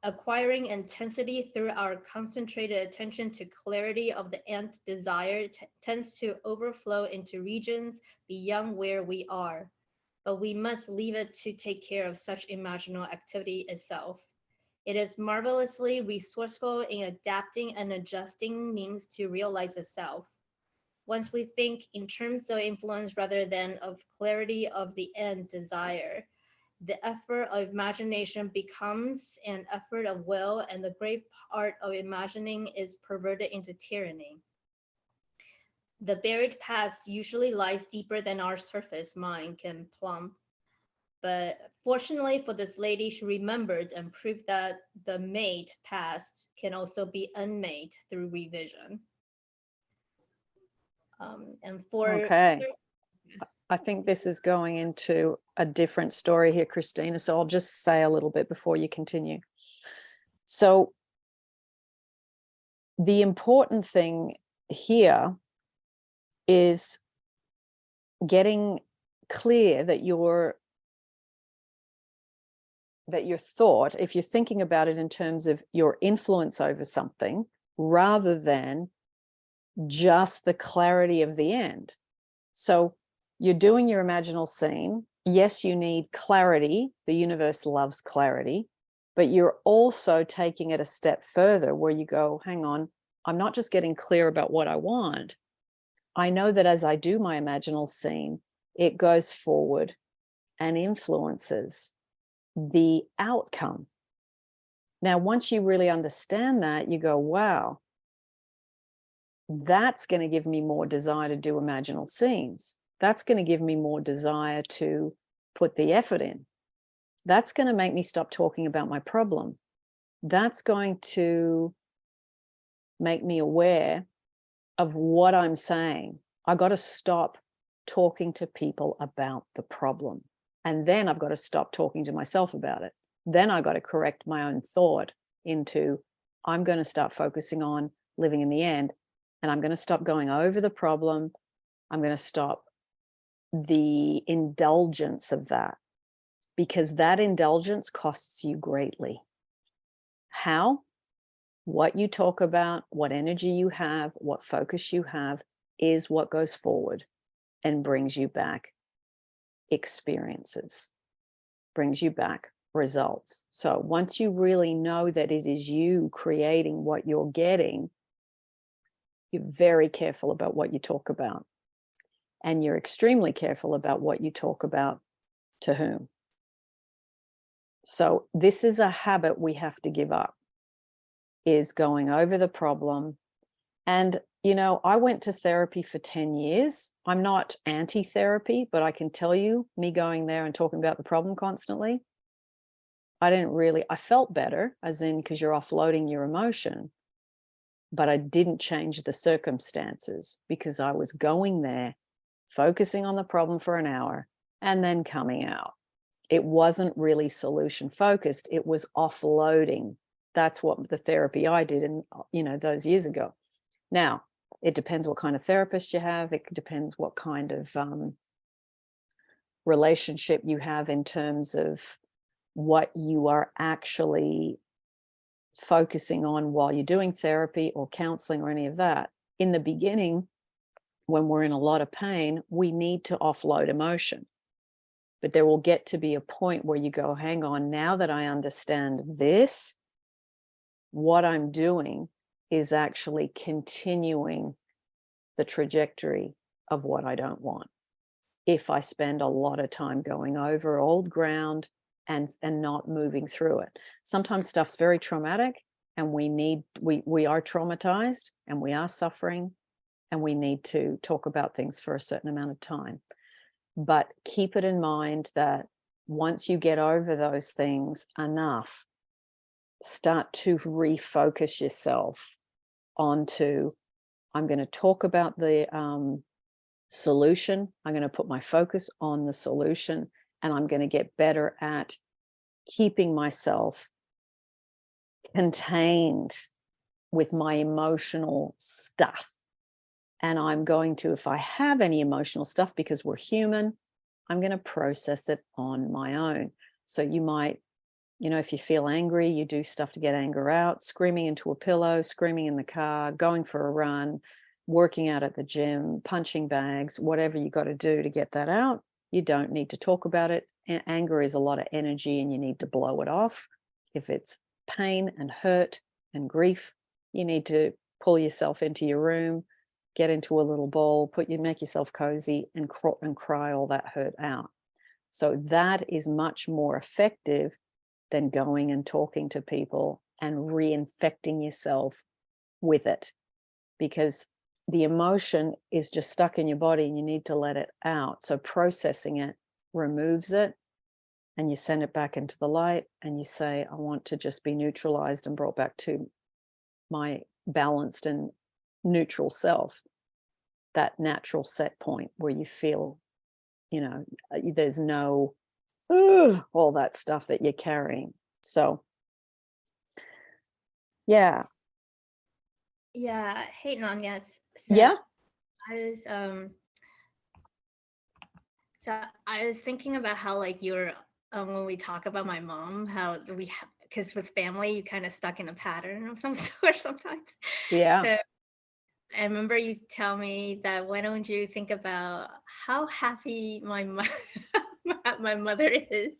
acquiring intensity through our concentrated attention to clarity of the end desire tends to overflow into regions beyond where we are. But we must leave it to take care of such imaginal activity itself. It is marvelously resourceful in adapting and adjusting means to realize itself. Once we think in terms of influence rather than of clarity of the end desire, the effort of imagination becomes an effort of will, and the great art of imagining is perverted into tyranny. The buried past usually lies deeper than our surface mind can plumb. But fortunately for this lady, she remembered and proved that the made past can also be unmade through revision. Okay. I think this is going into a different story here, Christina. So I'll just say a little bit before you continue. So the important thing here is getting clear that your thought, if you're thinking about it in terms of your influence over something, rather than just the clarity of the end. So you're doing your imaginal scene. Yes, you need clarity. The universe loves clarity, but you're also taking it a step further where you go, hang on, I'm not just getting clear about what I want. I know that as I do my imaginal scene, it goes forward and influences the outcome. Now, once you really understand that, you go, wow, that's going to give me more desire to do imaginal scenes. That's going to give me more desire to put the effort in. That's going to make me stop talking about my problem. That's going to make me aware of what I'm saying. I got to stop talking to people about the problem. And then I've got to stop talking to myself about it. Then I got to correct my own thought into, I'm going to start focusing on living in the end. And I'm going to stop going over the problem. I'm going to stop the indulgence of that, because that indulgence costs you greatly. How? What you talk about, what energy you have, what focus you have is what goes forward and brings you back experiences, brings you back results. So once you really know that it is you creating what you're getting, you're very careful about what you talk about. And you're extremely careful about what you talk about to whom. So this is a habit we have to give up, is going over the problem. And, you know, I went to therapy for 10 years. I'm not anti-therapy, but I can tell you, me going there and talking about the problem constantly, I felt better, as in, because you're offloading your emotion, but I didn't change the circumstances, because I was going there, focusing on the problem for an hour and then coming out. It wasn't really solution focused. It was offloading. That's what the therapy I did in, you know, those years ago. Now, it depends what kind of therapist you have. It depends what kind of relationship you have in terms of what you are actually focusing on while you're doing therapy or counseling or any of that. In the beginning, when we're in a lot of pain, we need to offload emotion. But there will get to be a point where you go, hang on, now that I understand this, what I'm doing is actually continuing the trajectory of what I don't want. If I spend a lot of time going over old ground and not moving through it. Sometimes stuff's very traumatic, and we are traumatized and we are suffering, and we need to talk about things for a certain amount of time. But keep it in mind that once you get over those things enough, start to refocus yourself onto, I'm going to talk about the solution. I'm going to put my focus on the solution, and I'm going to get better at keeping myself contained with my emotional stuff. And I'm going to, if I have any emotional stuff, because we're human, I'm going to process it on my own. So you might, you know, if you feel angry, you do stuff to get anger out, screaming into a pillow, screaming in the car, going for a run, working out at the gym, punching bags, whatever you got to do to get that out. You don't need to talk about it. Anger is a lot of energy, and you need to blow it off. If it's pain and hurt and grief, you need to pull yourself into your room, get into a little bowl, make yourself cozy, and cry all that hurt out. So that is much more effective than going and talking to people and reinfecting yourself with it, because the emotion is just stuck in your body and you need to let it out. So processing it removes it, and you send it back into the light, and you say, I want to just be neutralized and brought back to my balanced and neutral self, that natural set point where you feel, you know, there's no all that stuff that you're carrying. So yeah. Hey, Nan, yes. Yeah. So I was thinking about how, like, you're when we talk about my mom, how we have, because with family you kind of stuck in a pattern of some sort sometimes. Yeah. So I remember you tell me that, why don't you think about how happy my mother is.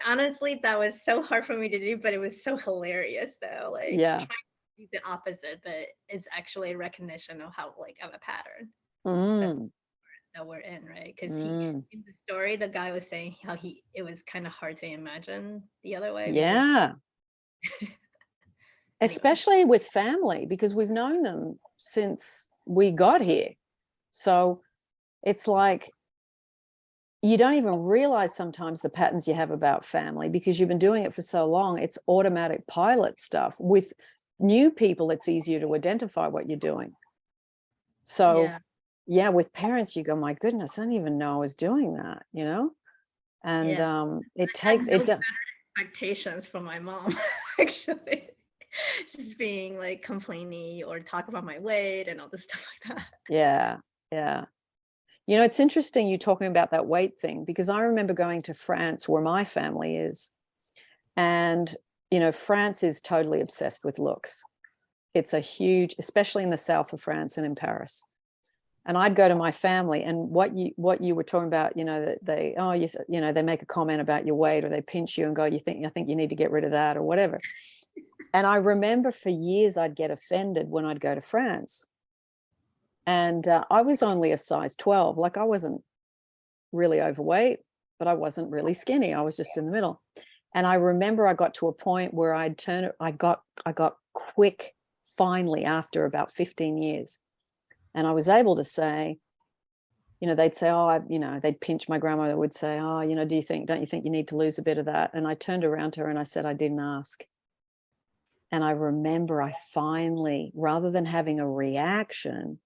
Honestly, that was so hard for me to do, but it was so hilarious though. Like, Yeah. trying to do the opposite, but it's actually a recognition of how, like, of a pattern. Mm. that we're in, right? Because Mm. in the story, the guy was saying how it was kind of hard to imagine the other way. Yeah. Anyway. Especially with family, because we've known them since we got here. So it's like you don't even realize sometimes the patterns you have about family because you've been doing it for so long. It's automatic pilot stuff. With new people, it's easier to identify what you're doing. So yeah, with parents, you go, my goodness, I didn't even know I was doing that, you know? And it takes it. Expectations from my mom, actually. Just being like complaining or talk about my weight and all this stuff like that. Yeah, yeah. You know, it's interesting you talking about that weight thing, because I remember going to France where my family is. And, you know, France is totally obsessed with looks. It's a huge, especially in the south of France and in Paris. And I'd go to my family, and what you were talking about, you know, that they, oh, you know, they make a comment about your weight, or they pinch you and go, I think you need to get rid of that or whatever. And I remember for years I'd get offended when I'd go to France. And I was only a size 12. Like, I wasn't really overweight, but I wasn't really skinny. I was just in the middle. And I remember I got to a point where I got quick finally after about 15 years. And I was able to say, you know, they'd say, oh, you know, they'd pinch my grandmother would say, oh, you know, don't you think you need to lose a bit of that? And I turned around to her and I said, I didn't ask. And I remember I finally, rather than having a reaction,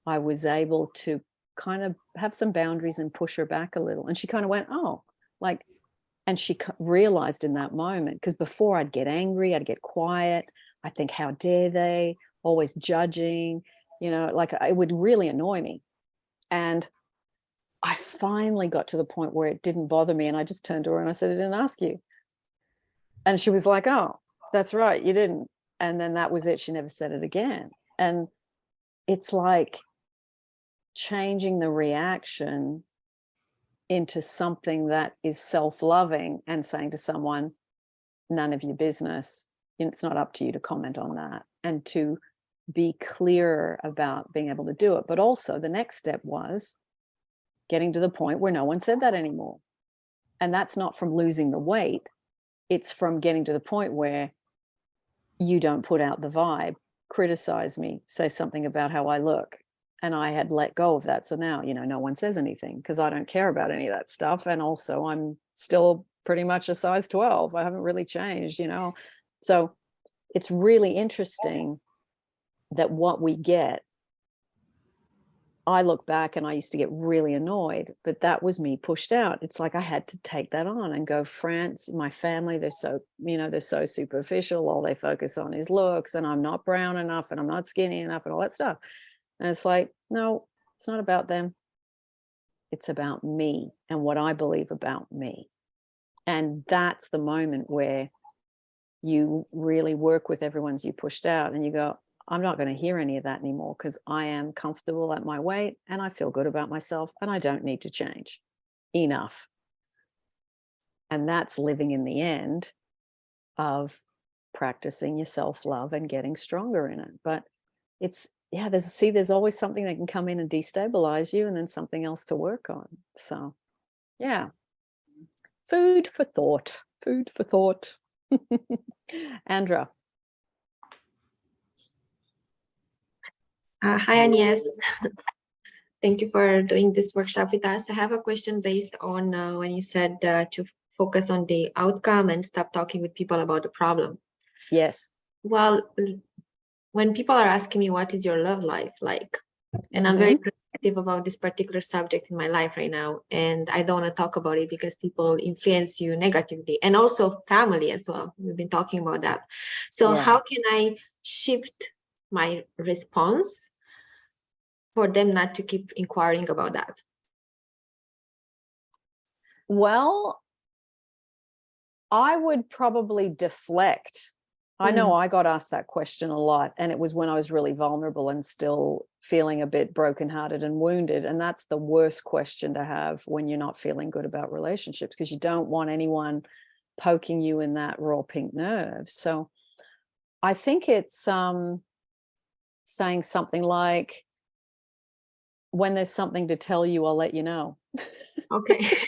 I was able to kind of have some boundaries and push her back a little. And she kind of went, oh, like, and she realized in that moment, because before I'd get angry, I'd get quiet. I think, how dare they, always judging, you know, like it would really annoy me. And I finally got to the point where it didn't bother me. And I just turned to her and I said, I didn't ask you. And she was like, oh, that's right, you didn't. And then that was it. She never said it again. And it's like changing the reaction into something that is self-loving and saying to someone, none of your business. It's not up to you to comment on that, and to be clearer about being able to do it. But also the next step was getting to the point where no one said that anymore. And that's not from losing the weight. It's from getting to the point where you don't put out the vibe, criticize me, say something about how I look. And I had let go of that. So now, you know, no one says anything because I don't care about any of that stuff. And also I'm still pretty much a size 12. I haven't really changed, you know. So it's really interesting that what we get, I look back and I used to get really annoyed, but that was me pushed out. It's like I had to take that on and go, France, my family, they're so, you know, they're so superficial. All they focus on is looks, and I'm not brown enough and I'm not skinny enough and all that stuff. And it's like, no, it's not about them. It's about me and what I believe about me. And that's the moment where you really work with everyone's you pushed out and you go, I'm not going to hear any of that anymore, because I am comfortable at my weight and I feel good about myself and I don't need to change. Enough. And that's living in the end of practicing your self-love and getting stronger in it. But it's, yeah, there's always something that can come in and destabilize you, and then something else to work on. So yeah, food for thought. Andra. Hi, Agnes. Thank you for doing this workshop with us. I have a question based on when you said to focus on the outcome and stop talking with people about the problem. Yes. Well, when people are asking me, what is your love life like? And I'm very protective about this particular subject in my life right now. And I don't want to talk about it because people influence you negatively, and also family as well. We've been talking about that. So how can I shift my response for them not to keep inquiring about that? Well, I would probably deflect. I know I got asked that question a lot, and it was when I was really vulnerable and still feeling a bit brokenhearted and wounded. And that's the worst question to have when you're not feeling good about relationships, because you don't want anyone poking you in that raw pink nerve. So I think it's saying something like, when there's something to tell you, I'll let you know. Okay.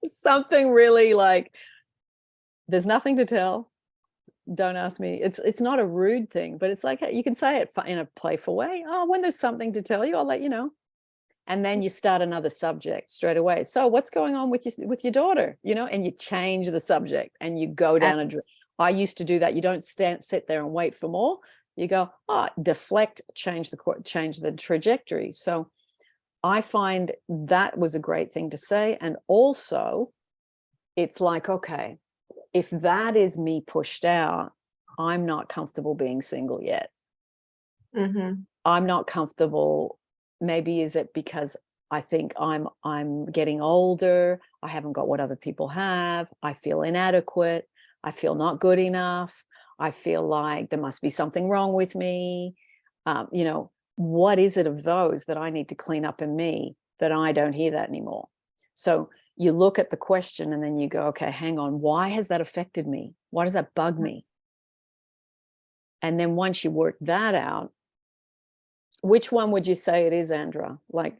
Something really like, there's nothing to tell. Don't ask me. It's not a rude thing, but it's like, you can say it in a playful way. Oh, when there's something to tell you, I'll let you know. And then you start another subject straight away. So what's going on with your daughter? You know, and you change the subject and you go down I used to do that. You don't sit there and wait for more. You go, deflect, change the trajectory. So I find that was a great thing to say. And also it's like, okay, if that is me pushed out, I'm not comfortable being single yet. Mm-hmm. I'm not comfortable. Maybe is it because I think I'm getting older, I haven't got what other people have, I feel inadequate, I feel not good enough, I feel like there must be something wrong with me. You know, what is it of those that I need to clean up in me that I don't hear that anymore? So you look at the question and then you go, okay, hang on, why has that affected me? Why does that bug me? And then once you work that out, which one would you say it is, Andra? Like,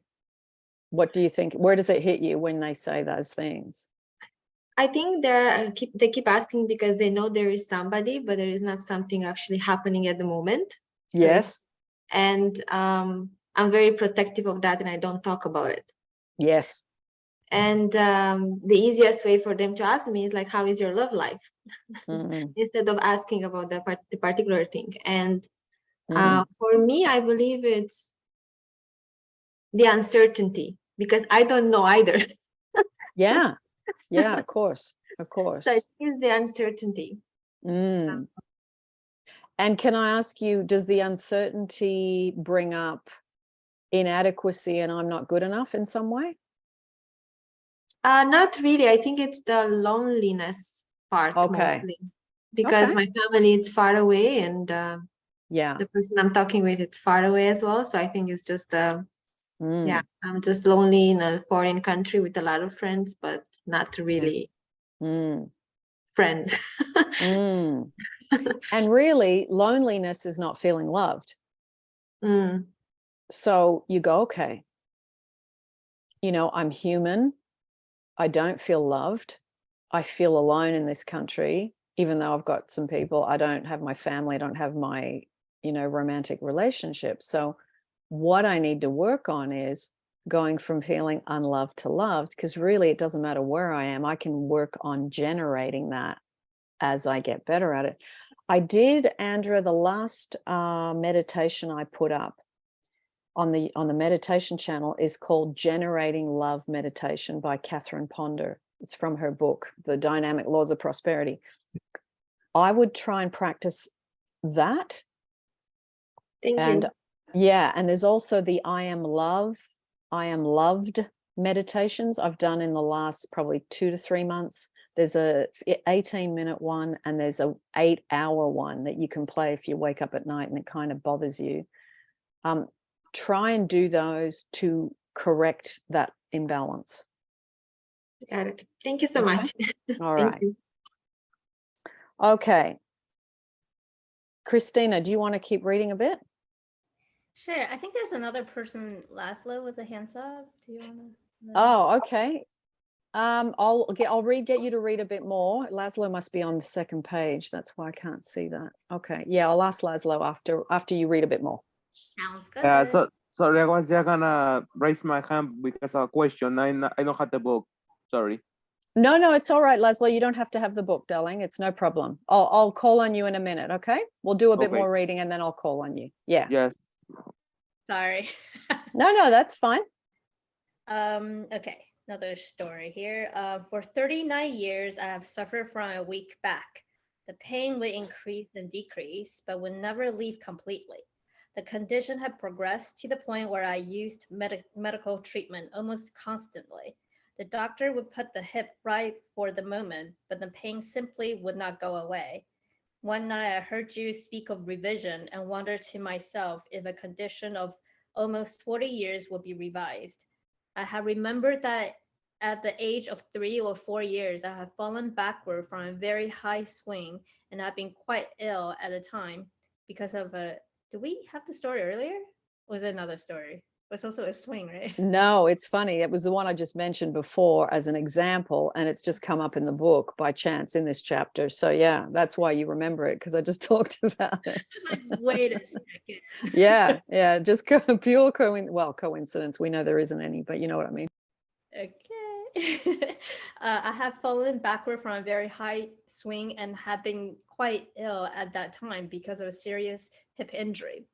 what do you think? Where does it hit you when they say those things? I think they keep asking because they know there is somebody, but there is not something actually happening at the moment. Yes. And I'm very protective of that, and I don't talk about it. Yes. And the easiest way for them to ask me is like, how is your love life? Mm-hmm. Instead of asking about the particular thing. And Mm-hmm. for me, I believe it's the uncertainty, because I don't know either. Yeah. Yeah, of course. Of course. So it is the uncertainty. Mm. And can I ask you, does the uncertainty bring up inadequacy and I'm not good enough in some way? Not really. I think it's the loneliness part mostly, because my family is far away, and the person I'm talking with, it's far away as well. So I think it's just I'm just lonely in a foreign country with a lot of friends, but not really friends. And really, loneliness is not feeling loved. So you go, okay, you know, I'm human. I don't feel loved. I feel alone in this country, even though I've got some people. I don't have my family. I don't have my, you know, romantic relationships. So what I need to work on is going from feeling unloved to loved, because really it doesn't matter where I am. I can work on generating that as I get better at it. I did, Andra, the last meditation I put up on the meditation channel is called Generating Love Meditation by Catherine Ponder. It's from her book, The Dynamic Laws of Prosperity. I would try and practice that. Thank you. Yeah, and there's also the I am loved meditations I've done in the last probably 2 to 3 months. There's a 18-minute one, and there's a 8-hour one that you can play if you wake up at night and it kind of bothers you. Try and do those to correct that imbalance. Got it. Thank you so much. All right. You. Okay. Christina, do you want to keep reading a bit? Sure. I think there's another person, Laszlo, with a hands up. Do you want to? Oh, okay. I'll get you to read a bit more. Laszlo must be on the second page. That's why I can't see that. Okay. Yeah, I'll ask Laszlo after you read a bit more. Sounds good. Yeah, so sorry, I was just gonna raise my hand because of a question. I don't have the book. Sorry. No, it's all right, Laszlo. You don't have to have the book, darling. It's no problem. I'll call on you in a minute, okay? We'll do a bit more reading and then I'll call on you. Yeah. Yes. Sorry. No, that's fine. Okay, another story here. For 39 years, I have suffered from a weak back. The pain would increase and decrease, but would never leave completely. The condition had progressed to the point where I used medical treatment almost constantly. The doctor would put the hip right for the moment, but the pain simply would not go away. One night I heard you speak of revision and wondered to myself if a condition of almost 40 years would be revised. I have remembered that at the age of 3 or 4 years, I have fallen backward from a very high swing and have been quite ill at the time because of a. Did we have the story earlier? Was it another story? It's also a swing, right? No, it's funny. It was the one I just mentioned before as an example, and it's just come up in the book by chance in this chapter. So yeah, that's why you remember it, because I just talked about it. Like, wait a second. Yeah, just pure coincidence. We know there isn't any, but you know what I mean. Okay. I have fallen backward from a very high swing and have been quite ill at that time because of a serious hip injury.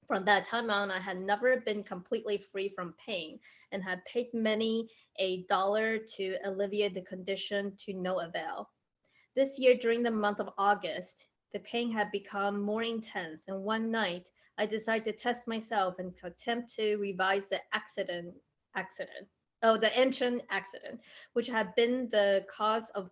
From that time on, I had never been completely free from pain and had paid many a dollar to alleviate the condition to no avail. This year, during the month of August, the pain had become more intense, and one night I decided to test myself and to attempt to revise the ancient accident, which had been the cause of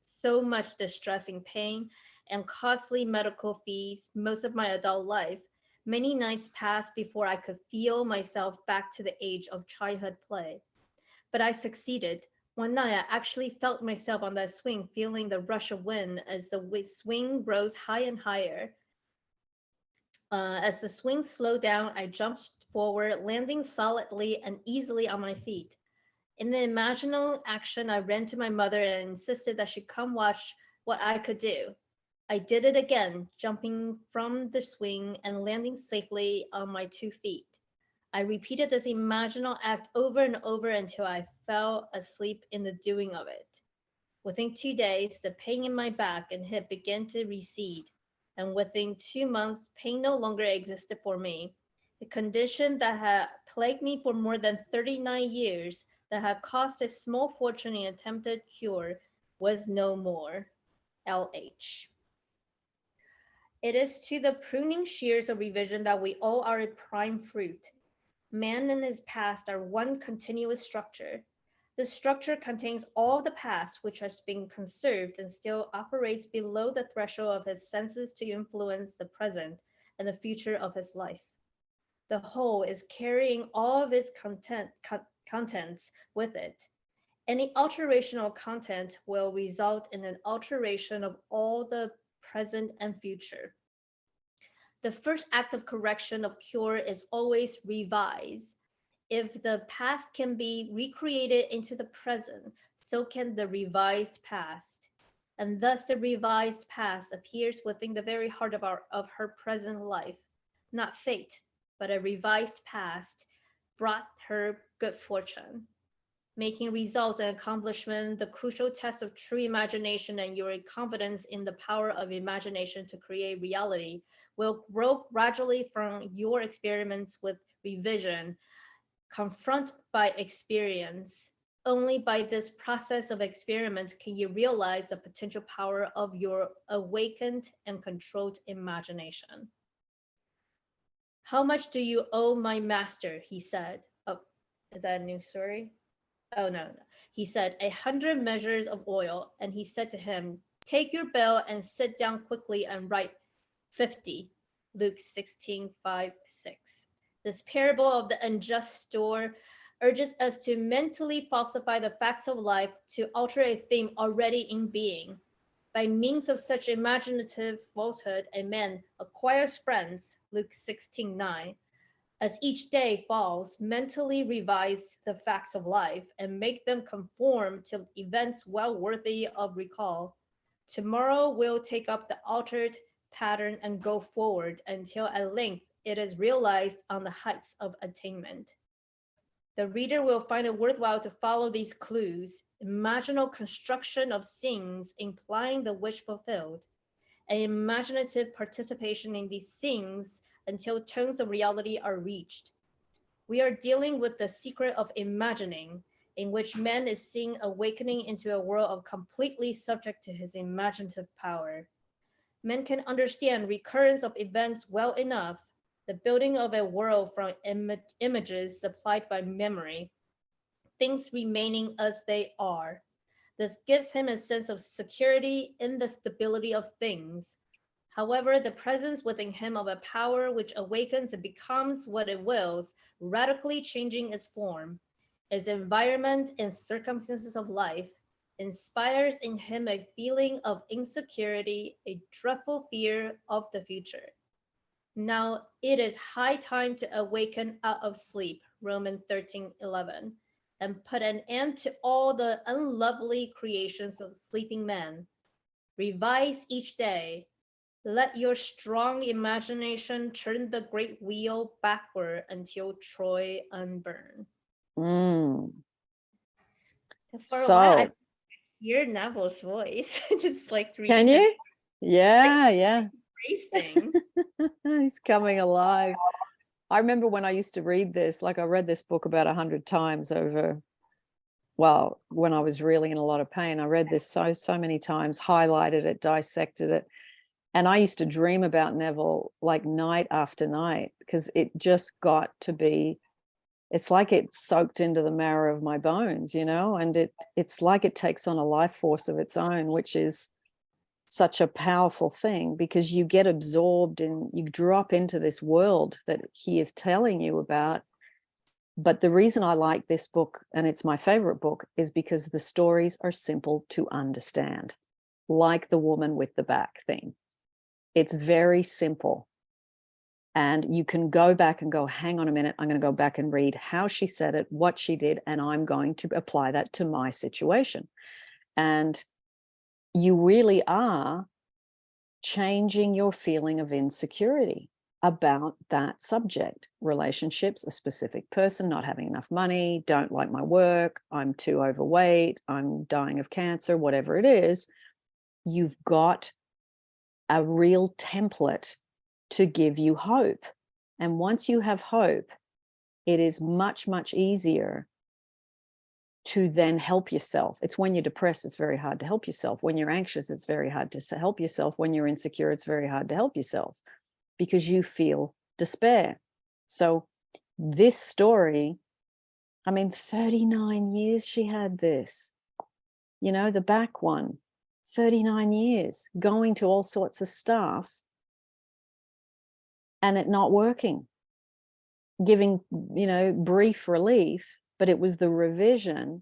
so much distressing pain and costly medical fees most of my adult life. Many nights passed before I could feel myself back to the age of childhood play. But I succeeded. One night, I actually felt myself on that swing, feeling the rush of wind as the swing rose high and higher. As the swing slowed down, I jumped forward, landing solidly and easily on my feet. In the imaginal action, I ran to my mother and insisted that she come watch what I could do. I did it again, jumping from the swing and landing safely on my 2 feet. I repeated this imaginal act over and over until I fell asleep in the doing of it. Within 2 days, the pain in my back and hip began to recede, and within 2 months, pain no longer existed for me. The condition that had plagued me for more than 39 years, that had cost a small fortune in attempted cure, was no more. LH. It is to the pruning shears of revision that we owe our prime fruit. Man and his past are one continuous structure. This structure contains all the past which has been conserved and still operates below the threshold of his senses to influence the present and the future of his life. The whole is carrying all of its contents with it. Any alteration of content will result in an alteration of all the present and future. The first act of correction of cure is always revise. If the past can be recreated into the present, so can the revised past. And thus the revised past appears within the very heart of her present life. Not fate, but a revised past brought her good fortune. Making results and accomplishment the crucial test of true imagination, and your confidence in the power of imagination to create reality will grow gradually from your experiments with revision. Confront by experience. Only by this process of experiment can you realize the potential power of your awakened and controlled imagination. How much do you owe my master? He said. Oh, is that a new story? Oh, no. He said, 100 measures of oil. And he said to him, take your bill and sit down quickly and write 50. Luke 16:5-6. This parable of the unjust steward urges us to mentally falsify the facts of life to alter a theme already in being. By means of such imaginative falsehood, a man acquires friends, Luke 16:9. As each day falls, mentally revise the facts of life and make them conform to events well worthy of recall. Tomorrow we'll take up the altered pattern and go forward until at length it is realized on the heights of attainment. The reader will find it worthwhile to follow these clues, imaginal construction of scenes implying the wish fulfilled, and imaginative participation in these scenes until tones of reality are reached. We are dealing with the secret of imagining, in which man is seeing awakening into a world of completely subject to his imaginative power. Men can understand recurrence of events well enough, the building of a world from images supplied by memory, things remaining as they are. This gives him a sense of security in the stability of things. However, the presence within him of a power which awakens and becomes what it wills, radically changing its form, its environment and circumstances of life, inspires in him a feeling of insecurity, a dreadful fear of the future. Now it is high time to awaken out of sleep, Romans 13:11, and put an end to all the unlovely creations of sleeping men. Revise each day. Let your strong imagination turn the great wheel backward until Troy unburn. Mm. For a while, I So, hear Neville's voice, just like can reading his you? Yeah, yeah. racing. He's coming alive. I remember when I used to read this, like I read this book about 100 times over, well, when I was really in a lot of pain. I read this so many times, highlighted it, dissected it. And I used to dream about Neville like night after night, because it just got to be, it's like it soaked into the marrow of my bones, you know, and it's like it takes on a life force of its own, which is such a powerful thing, because you get absorbed and you drop into this world that he is telling you about. But the reason I like this book, and it's my favorite book, is because the stories are simple to understand, like the woman with the back thing. It's very simple. And you can go back and go, hang on a minute, I'm going to go back and read how she said it, what she did, and I'm going to apply that to my situation. And you really are changing your feeling of insecurity about that subject. Relationships, a specific person, not having enough money, don't like my work, I'm too overweight, I'm dying of cancer, whatever it is. You've got a real template to give you hope. And once you have hope, it is much, much easier to then help yourself. It's when you're depressed, it's very hard to help yourself. When you're anxious, it's very hard to help yourself. When you're insecure, it's very hard to help yourself because you feel despair. So this story, I mean, 39 years she had this, you know, the back one, 39 years, going to all sorts of stuff and it not working, giving, you know, brief relief, but it was the revision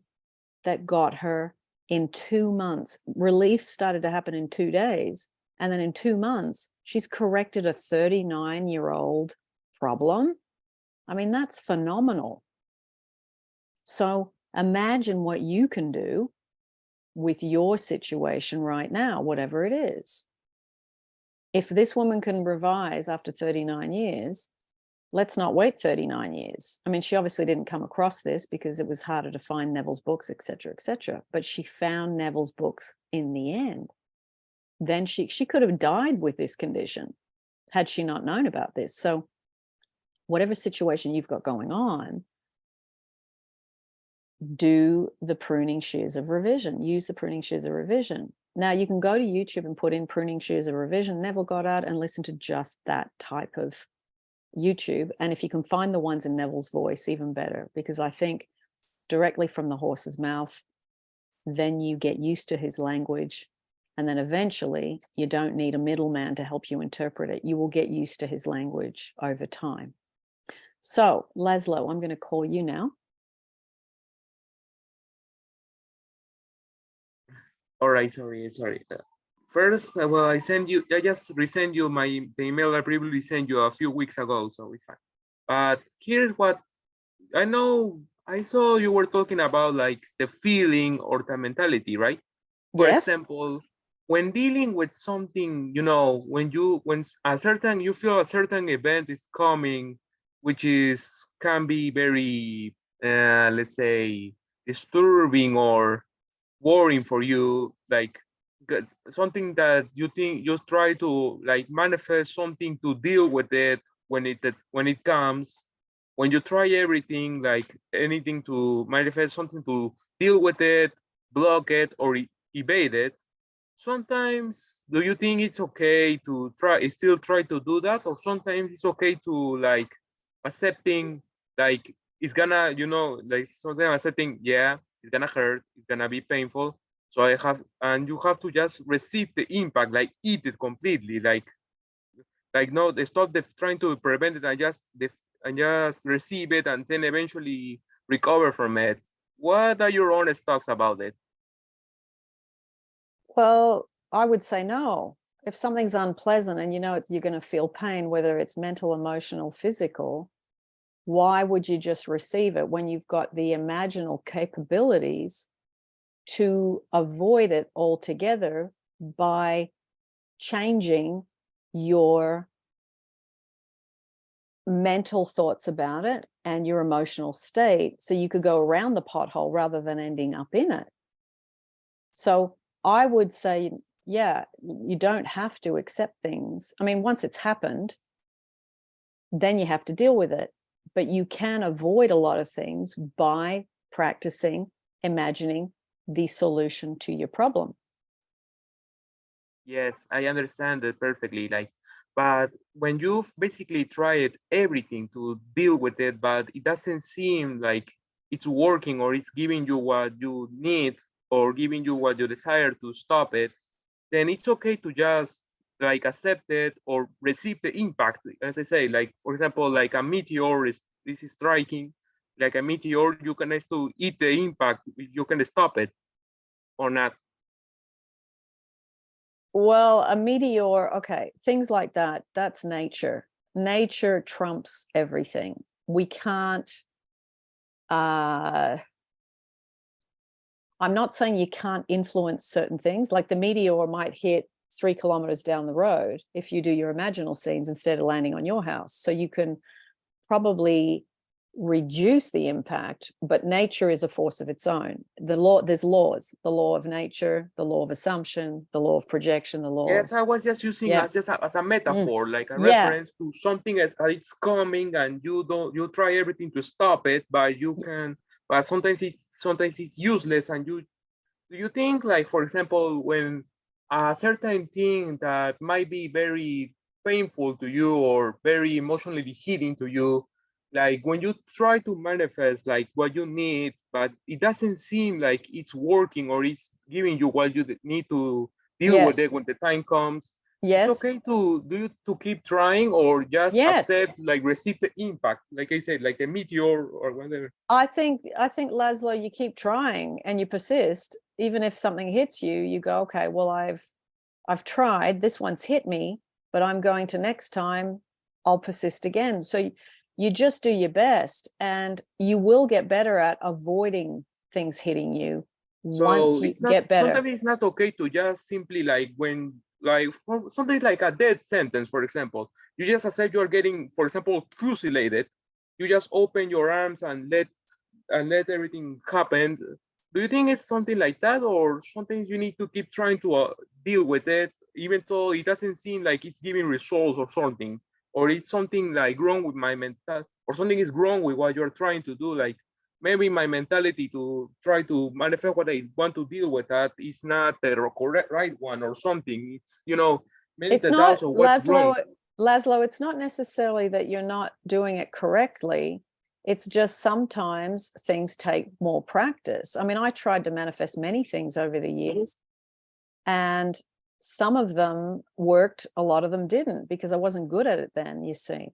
that got her in 2 months. Relief started to happen in 2 days. And then in 2 months, she's corrected a 39-year-old problem. I mean, that's phenomenal. So imagine what you can do with your situation right now, whatever it is. If this woman can revise after 39 years, let's not wait 39 years. I mean, she obviously didn't come across this because it was harder to find Neville's books, et cetera, but she found Neville's books in the end. Then she could have died with this condition had she not known about this. So whatever situation you've got going on, do the pruning shears of revision. Use the pruning shears of revision. Now you can go to YouTube and put in pruning shears of revision, Neville Goddard, and listen to just that type of YouTube. And if you can find the ones in Neville's voice, even better, because I think directly from the horse's mouth, then you get used to his language. And then eventually you don't need a middleman to help you interpret it. You will get used to his language over time. So Laszlo, I'm going to call you now. All right, sorry. First, well, I just resend you the email I previously sent you a few weeks ago, so it's fine. But here's what I know. I saw you were talking about like the feeling or the mentality, right? For example, when dealing with something, you know, when you feel a certain event is coming, which can be very, let's say, disturbing or worrying for you, like something that you think you try to like manifest something to deal with it when it comes, when you try everything, like anything to manifest something to deal with it, block it or evade it. Sometimes do you think it's okay to still try to do that, or sometimes it's okay to like accepting like it's gonna, you know, like sometimes accepting, yeah, it's gonna hurt, it's gonna be painful, so you have to just receive the impact, like eat it completely, like no, they stop trying to prevent it and just receive it and then eventually recover from it. What are your honest thoughts about it? Well, I would say no. if something's unpleasant and you know you're going to feel pain, whether it's mental, emotional, physical, why would you just receive it when you've got the imaginal capabilities to avoid it altogether by changing your mental thoughts about it and your emotional state so you could go around the pothole rather than ending up in it? So I would say, yeah, you don't have to accept things. I mean, once it's happened, then you have to deal with it. But you can avoid a lot of things by practicing imagining the solution to your problem. Yes, I understand it perfectly. Like, but when you've basically tried everything to deal with it, but it doesn't seem like it's working or it's giving you what you need or giving you what you desire to stop it, then it's okay to just like accept it or receive the impact. As I say, like, for example, like a meteor is striking, like a meteor, you can still eat the impact, you can stop it or not. Well, a meteor, okay, things like that, that's nature. Nature trumps everything. We can't, I'm not saying you can't influence certain things, like the meteor might hit 3 kilometers down the road if you do your imaginal scenes instead of landing on your house. So you can probably reduce the impact, but nature is a force of its own. There's laws, the law of nature, the law of assumption, the law of projection, the law Yes, of, I was just using yeah. as a metaphor, like a Yeah. reference to something as that it's coming and you try everything to stop it, but you can, but sometimes it's useless. And do you think, like, for example, when a certain thing that might be very painful to you or very emotionally hitting to you, like when you try to manifest like what you need, but it doesn't seem like it's working or it's giving you what you need to deal with Yes. it when the time comes, it's Yes. okay to keep trying or just Yes. accept, like receive the impact, like I said, like a meteor or whatever. I think Laszlo, you keep trying and you persist, even if something hits you, you go, okay, well, I've tried, this one's hit me, but I'm going to next time I'll persist again. So you just do your best and you will get better at avoiding things hitting you once So you it's not, get better. sometimes it's not okay to just simply like when, like something like a death sentence, for example, you just accept you're getting, for example, fusilated. You just open your arms and let everything happen. Do you think it's something like that, or something you need to keep trying to deal with it, even though it doesn't seem like it's giving results or something, or it's something like wrong with my mental, or something is wrong with what you're trying to do, like maybe my mentality to try to manifest what I want to deal with that is not the correct right one or something. It's, maybe It's the not, doubts of what's wrong. Laszlo, it's not necessarily that you're not doing it correctly. It's just sometimes things take more practice. I mean, I tried to manifest many things over the years, and some of them worked, a lot of them didn't, because I wasn't good at it then, you see.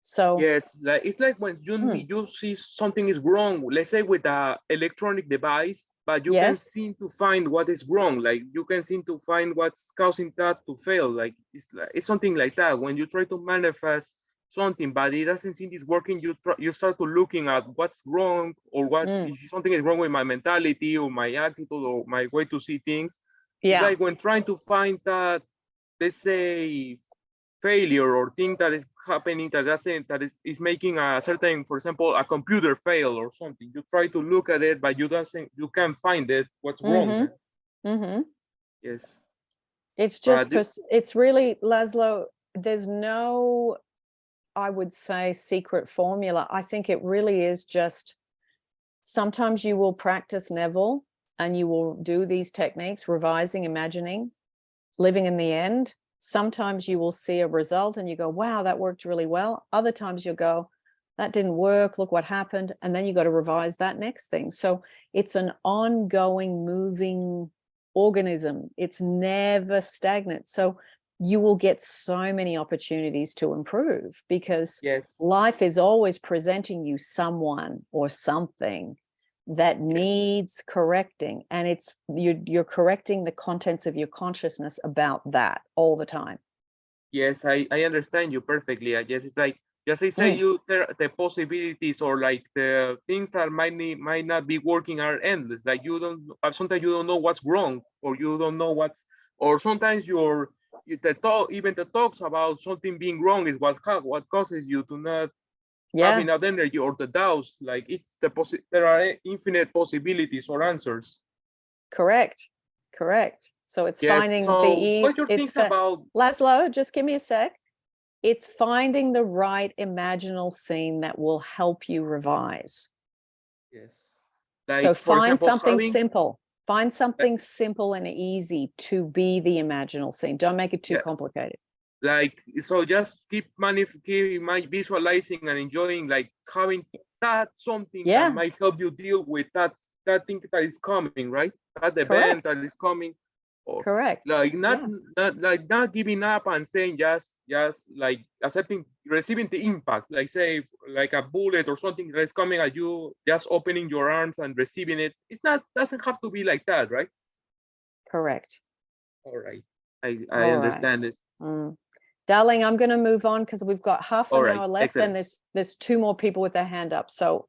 So Yes, like it's like when you see something is wrong, let's say with a electronic device, but you can yes, seem to find what is wrong. Like you can seem to find what's causing that to fail. Like it's something like that. When you try to manifest something, but it doesn't seem it's working, you start to looking at what's wrong or what if something is wrong with my mentality or my attitude or my way to see things. It's yeah. like when trying to find that, let's say, failure or thing that is happening that is making a certain, for example, a computer fail or something. You try to look at it, but you can't find it. What's wrong? Yes. It's But just, it's really, Laszlo, there's no, I would say, secret formula. I think it really is just, sometimes you will practice Neville and you will do these techniques, revising, imagining, living in the end. Sometimes you will see a result and you go, wow, that worked really well. Other times you'll go, that didn't work, look what happened. And then you got to revise that next thing. So it's an ongoing, moving organism. It's never stagnant. So you will get so many opportunities to improve, because yes, life is always presenting you someone or something that needs correcting, and it's you're correcting the contents of your consciousness about that all the time. Yes, I understand you perfectly. I guess it's like just say you the possibilities or like the things that might not be working are endless. Like you don't sometimes you don't know what's wrong, or you don't know what's, or sometimes the talks about something being wrong is what causes you to not have enough energy, or the doubts. Like it's there are infinite possibilities or answers. Correct. So it's finding the ease. What your things about Laszlo, just give me a sec. It's finding the right imaginal scene that will help you revise. Yes. Like, So for find example, something simple. Find something simple and easy to be the imaginal scene. Don't make it too complicated. Like, so just keep visualizing and enjoying, like having that something that might help you deal with that thing that is coming, right? That event that is coming. Or Correct. Like not giving up and saying just like receiving the impact, like say like a bullet or something that is coming at you, just opening your arms and receiving it. Doesn't have to be like that, right? Correct. All right. I understand it. Darling, I'm going to move on because we've got half an hour left. Excellent. And there's two more people with their hand up. So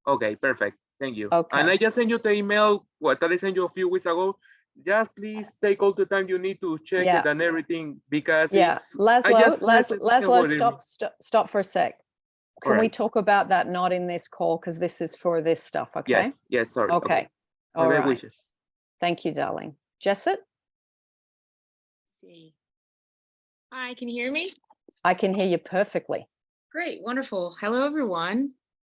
okay, perfect. Thank you. Okay. And I just sent you the email that I sent you a few weeks ago. Just please take all the time you need to check it and everything, because it's Laszlo, stop for a sec. Can we right. talk about that not in this call, because this is for this stuff, okay? Yes, sorry. Okay. All right. Wishes. Thank you, darling. Jesset? See. Hi, can you hear me? I can hear you perfectly. Great, wonderful. Hello, everyone.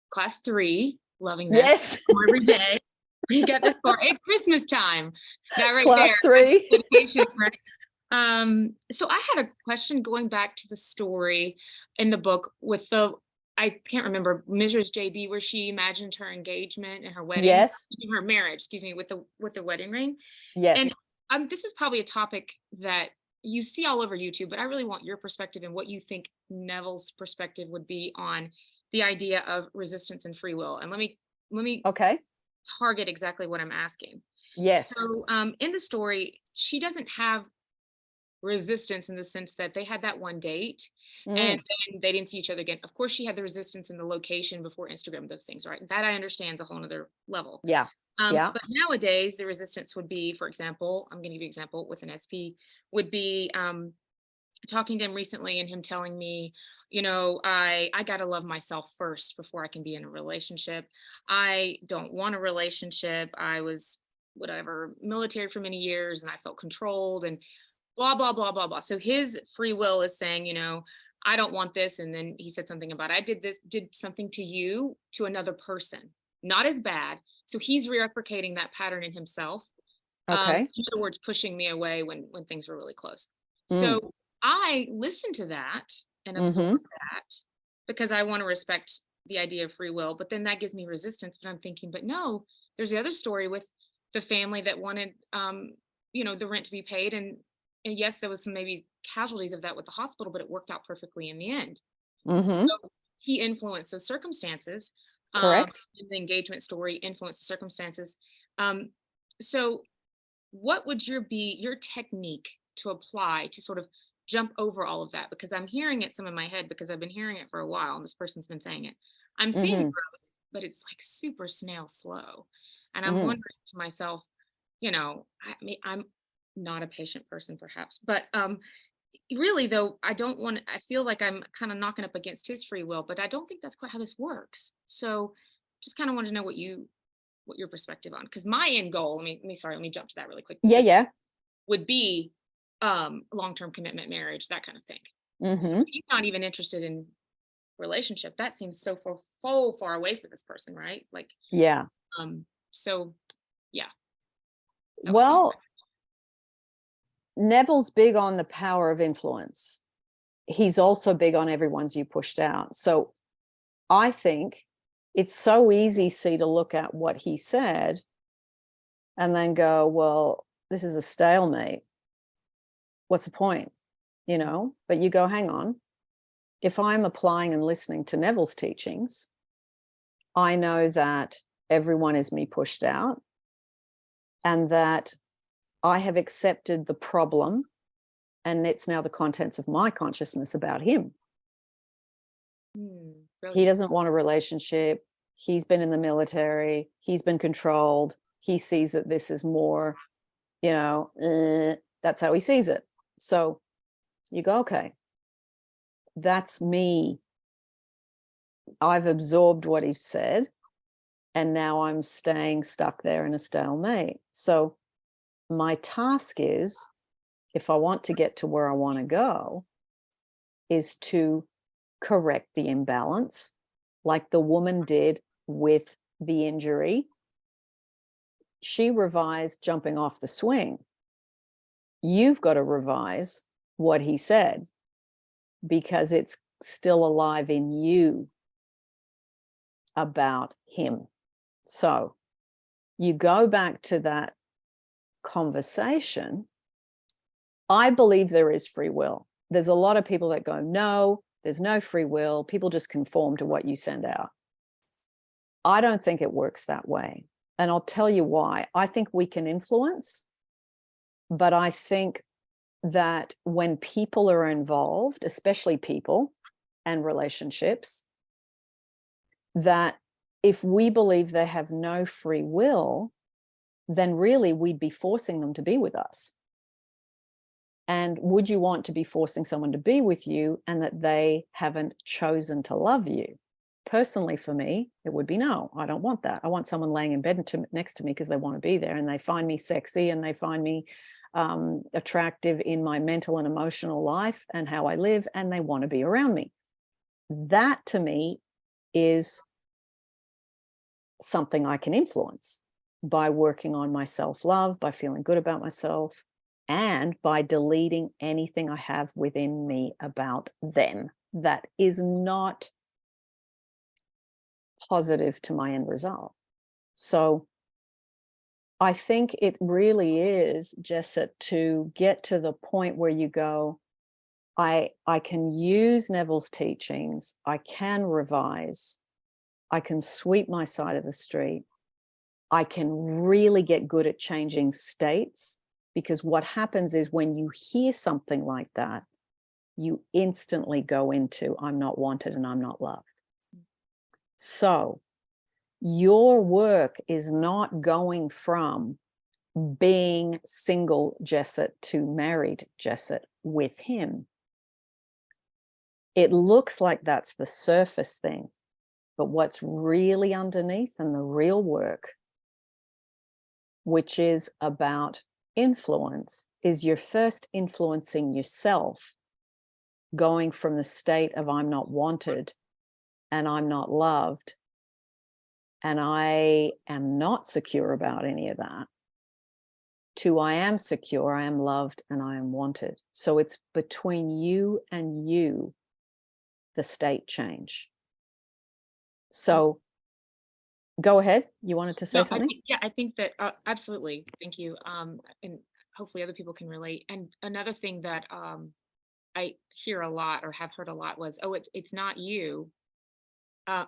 Class 3, loving this Yes. every day. We got this far at Christmas time. That right Class there. 3. Dedication, right? So I had a question going back to the story in the book with I can't remember, Mrs. JB, where she imagined her engagement and her wedding. Yes. Her marriage, excuse me, with the wedding ring. Yes. And this is probably a topic that you see all over YouTube, but I really want your perspective and what you think Neville's perspective would be on the idea of resistance and free will. And let me target exactly what I'm asking. Yes. So in the story, she doesn't have resistance in the sense that they had that one date and then they didn't see each other again. Of course, she had the resistance in the location before Instagram, those things, right? That I understand is a whole nother level. Yeah. But nowadays, the resistance would be, for example, I'm going to give you an example with an SP, would be talking to him recently and him telling me, you know, I got to love myself first before I can be in a relationship. I don't want a relationship. I was military for many years and I felt controlled and blah, blah, blah, blah, blah. So his free will is saying, you know, I don't want this. And then he said something about, I did something to you, to another person, not as bad. So he's replicating that pattern in himself. Okay. In other words, pushing me away when things were really close. So I listened to that and absorb that because I want to respect the idea of free will, but then that gives me resistance. But I'm thinking, but no, there's the other story with the family that wanted, you know, the rent to be paid. And yes, there was some maybe casualties of that with the hospital, but it worked out perfectly in the end. So he influenced those circumstances. Correct. The engagement story influenced the circumstances. So what would your technique to apply to sort of jump over all of that? Because I'm hearing it some in my head because I've been hearing it for a while and this person's been saying it. I'm seeing growth, but it's like super snail slow. And I'm wondering to myself, you know, I'm not a patient person perhaps, but really though, I feel like I'm kind of knocking up against his free will, but I don't think that's quite how this works. So just kind of want to know what your perspective on, because my end goal, let me jump to that really quick. Yeah. Would be long-term commitment, marriage, that kind of thing. So if he's not even interested in relationship, that seems so far away for this person, right? Like, yeah. So yeah. Well, Neville's big on the power of influence. He's also big on everyone's you pushed out. So I think it's so easy, to look at what he said and then go, well, this is a stalemate. What's the point? You know, but you go, hang on. If I'm applying and listening to Neville's teachings, I know that everyone is me pushed out, and that I have accepted the problem, and it's now the contents of my consciousness about him. He doesn't want a relationship. He's been in the military. He's been controlled. He sees that this is more, you know, that's how he sees it. So you go, okay, that's me. I've absorbed what he said, and now I'm staying stuck there in a stalemate. So my task is, if I want to get to where I want to go, is to correct the imbalance, like the woman did with the injury. She revised jumping off the swing. You've got to revise what he said, because it's still alive in you about him. So you go back to that conversation. I believe there is free will. There's a lot of people that go, no, there's no free will. People just conform to what you send out. I don't think it works that way. And I'll tell you why. I think we can influence, but I think that when people are involved, especially people and relationships, that if we believe they have no free will, then really we'd be forcing them to be with us. And would you want to be forcing someone to be with you and that they haven't chosen to love you? Personally, for me, it would be no, I don't want that. I want someone laying in bed next to me because they want to be there, and they find me sexy, and they find me attractive in my mental and emotional life and how I live, and they want to be around me. That to me is something I can influence by working on my self-love, by feeling good about myself, and by deleting anything I have within me about them that is not positive to my end result. So I think it really is, Jesset, to get to the point where you go, I can use Neville's teachings, I can revise, I can sweep my side of the street, I can really get good at changing states, because what happens is when you hear something like that, you instantly go into, I'm not wanted and I'm not loved. So your work is not going from being single Jesset to married Jesset with him. It looks like that's the surface thing, but what's really underneath and the real work, which is about influence, is you're first influencing yourself, going from the state of I'm not wanted and I'm not loved and I am not secure about any of that, to I am secure, I am loved, and I am wanted. So it's between you and you, the state change. So go ahead. You wanted to say something? I think that absolutely. Thank you. And hopefully other people can relate. And another thing that I hear a lot or have heard a lot was, oh, it's not you.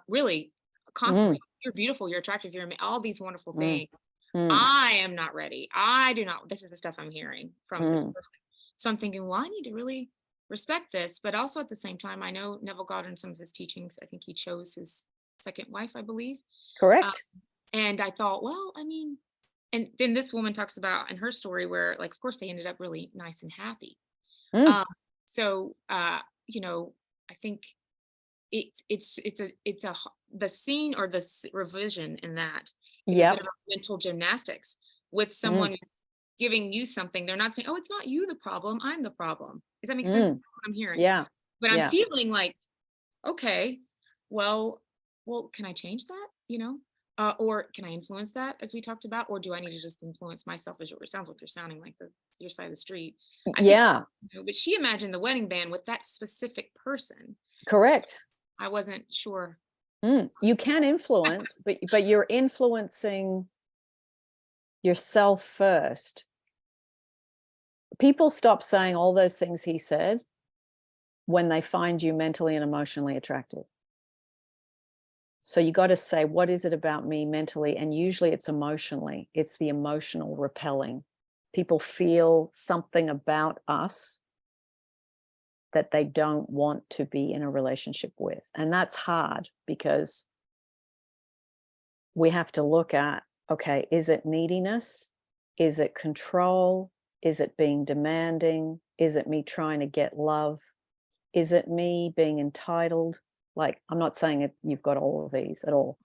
Really, constantly. You're beautiful, you're attractive, you're all these wonderful things. I am not ready. I do not. This is the stuff I'm hearing from this person. So I'm thinking, well, I need to really respect this, but also at the same time, I know Neville Goddard in some of his teachings, I think he chose his second wife, I believe. Correct. And I thought, well, I mean, and then this woman talks about in her story where, like, of course, they ended up really nice and happy. So, you know, I think the scene or the revision in that is a bit of mental gymnastics with someone who's giving you something. They're not saying, oh, it's not you the problem, I'm the problem. Does that make sense? That's what I'm hearing. Yeah. But I'm feeling like, okay, well, can I change that? You know, or can I influence that, as we talked about, or do I need to just influence myself? As it sounds like you're sounding like your side of the street. Think, you know, but she imagined the wedding band with that specific person. Correct. So I wasn't sure. You can influence, but you're influencing yourself first. People stop saying all those things he said when they find you mentally and emotionally attractive. So you got to say, what is it about me mentally? And usually it's emotionally. It's the emotional repelling. People feel something about us that they don't want to be in a relationship with. And that's hard because we have to look at, okay, is it neediness? Is it control? Is it being demanding? Is it me trying to get love? Is it me being entitled? Like, I'm not saying you've got all of these at all,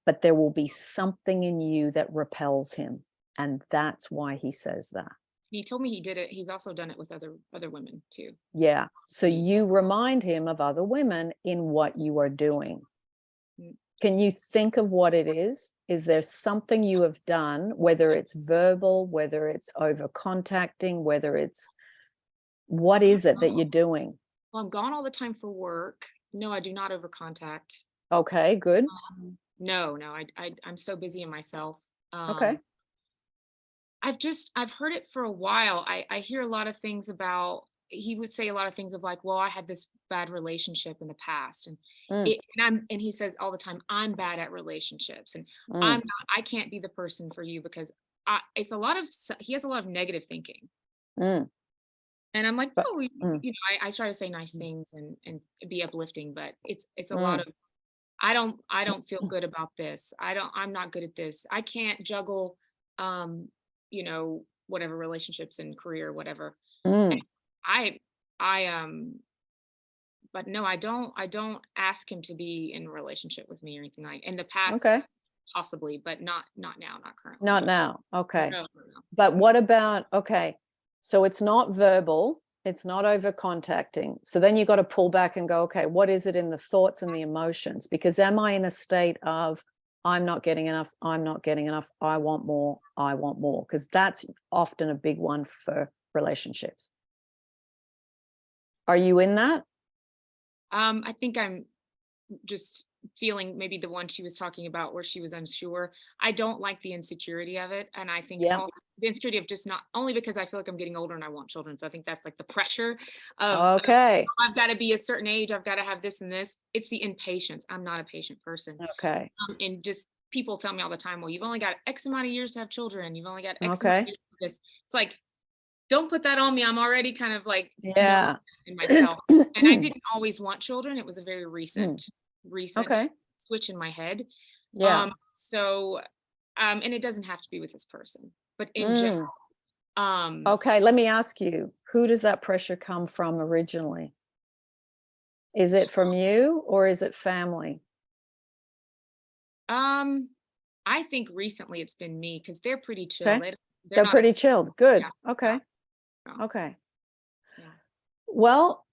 but there will be something in you that repels him. And that's why he says that. He told me he did it. He's also done it with other women too. Yeah. So you remind him of other women in what you are doing. Can you think of what it is? Is there something you have done, whether it's verbal, whether it's over contacting, whether it's, what is it that you're doing? Well, I'm gone all the time for work. No, I do not over contact. Okay, good. No, I'm so busy in myself. Okay. I've heard it for a while. I hear a lot of things about, he would say a lot of things of like, well, I had this bad relationship in the past, and and he says all the time, I'm bad at relationships, and I can't be the person for you because he has a lot of negative thinking. And I'm like, oh, you know, I try to say nice things and be uplifting, but it's a lot of, I don't feel good about this. I'm not good at this. I can't juggle, you know, whatever relationships and career, whatever. And but no, I don't ask him to be in a relationship with me or anything like in the past. Okay. Possibly, but not now, not currently. Not now. Okay. No. But what about, okay, so it's not verbal, it's not over contacting. So then you got to pull back and go, okay, what is it in the thoughts and the emotions? Because am I in a state of, I'm not getting enough, I'm not getting enough, I want more, I want more? Because that's often a big one for relationships. Are you in that? I think I'm just feeling maybe the one she was talking about where she was unsure. I don't like the insecurity of it. And I think also the insecurity of just not, only because I feel like I'm getting older and I want children. So I think that's like the pressure of, okay, I've got to be a certain age. I've got to have this and this. It's the impatience. I'm not a patient person. Okay. And just people tell me all the time, well, you've only got X amount of years to have children. You've only got X amount of years for this. It's like, don't put that on me. I'm already kind of like, in myself. And I didn't always want children. It was a very recent switch in my head. So and it doesn't have to be with this person, but in general. Okay, let me ask you, who does that pressure come from originally? Is it from you or is it family? I think recently it's been me because they're pretty chill. Okay. They're pretty chilled. Good. Okay. Okay. Well,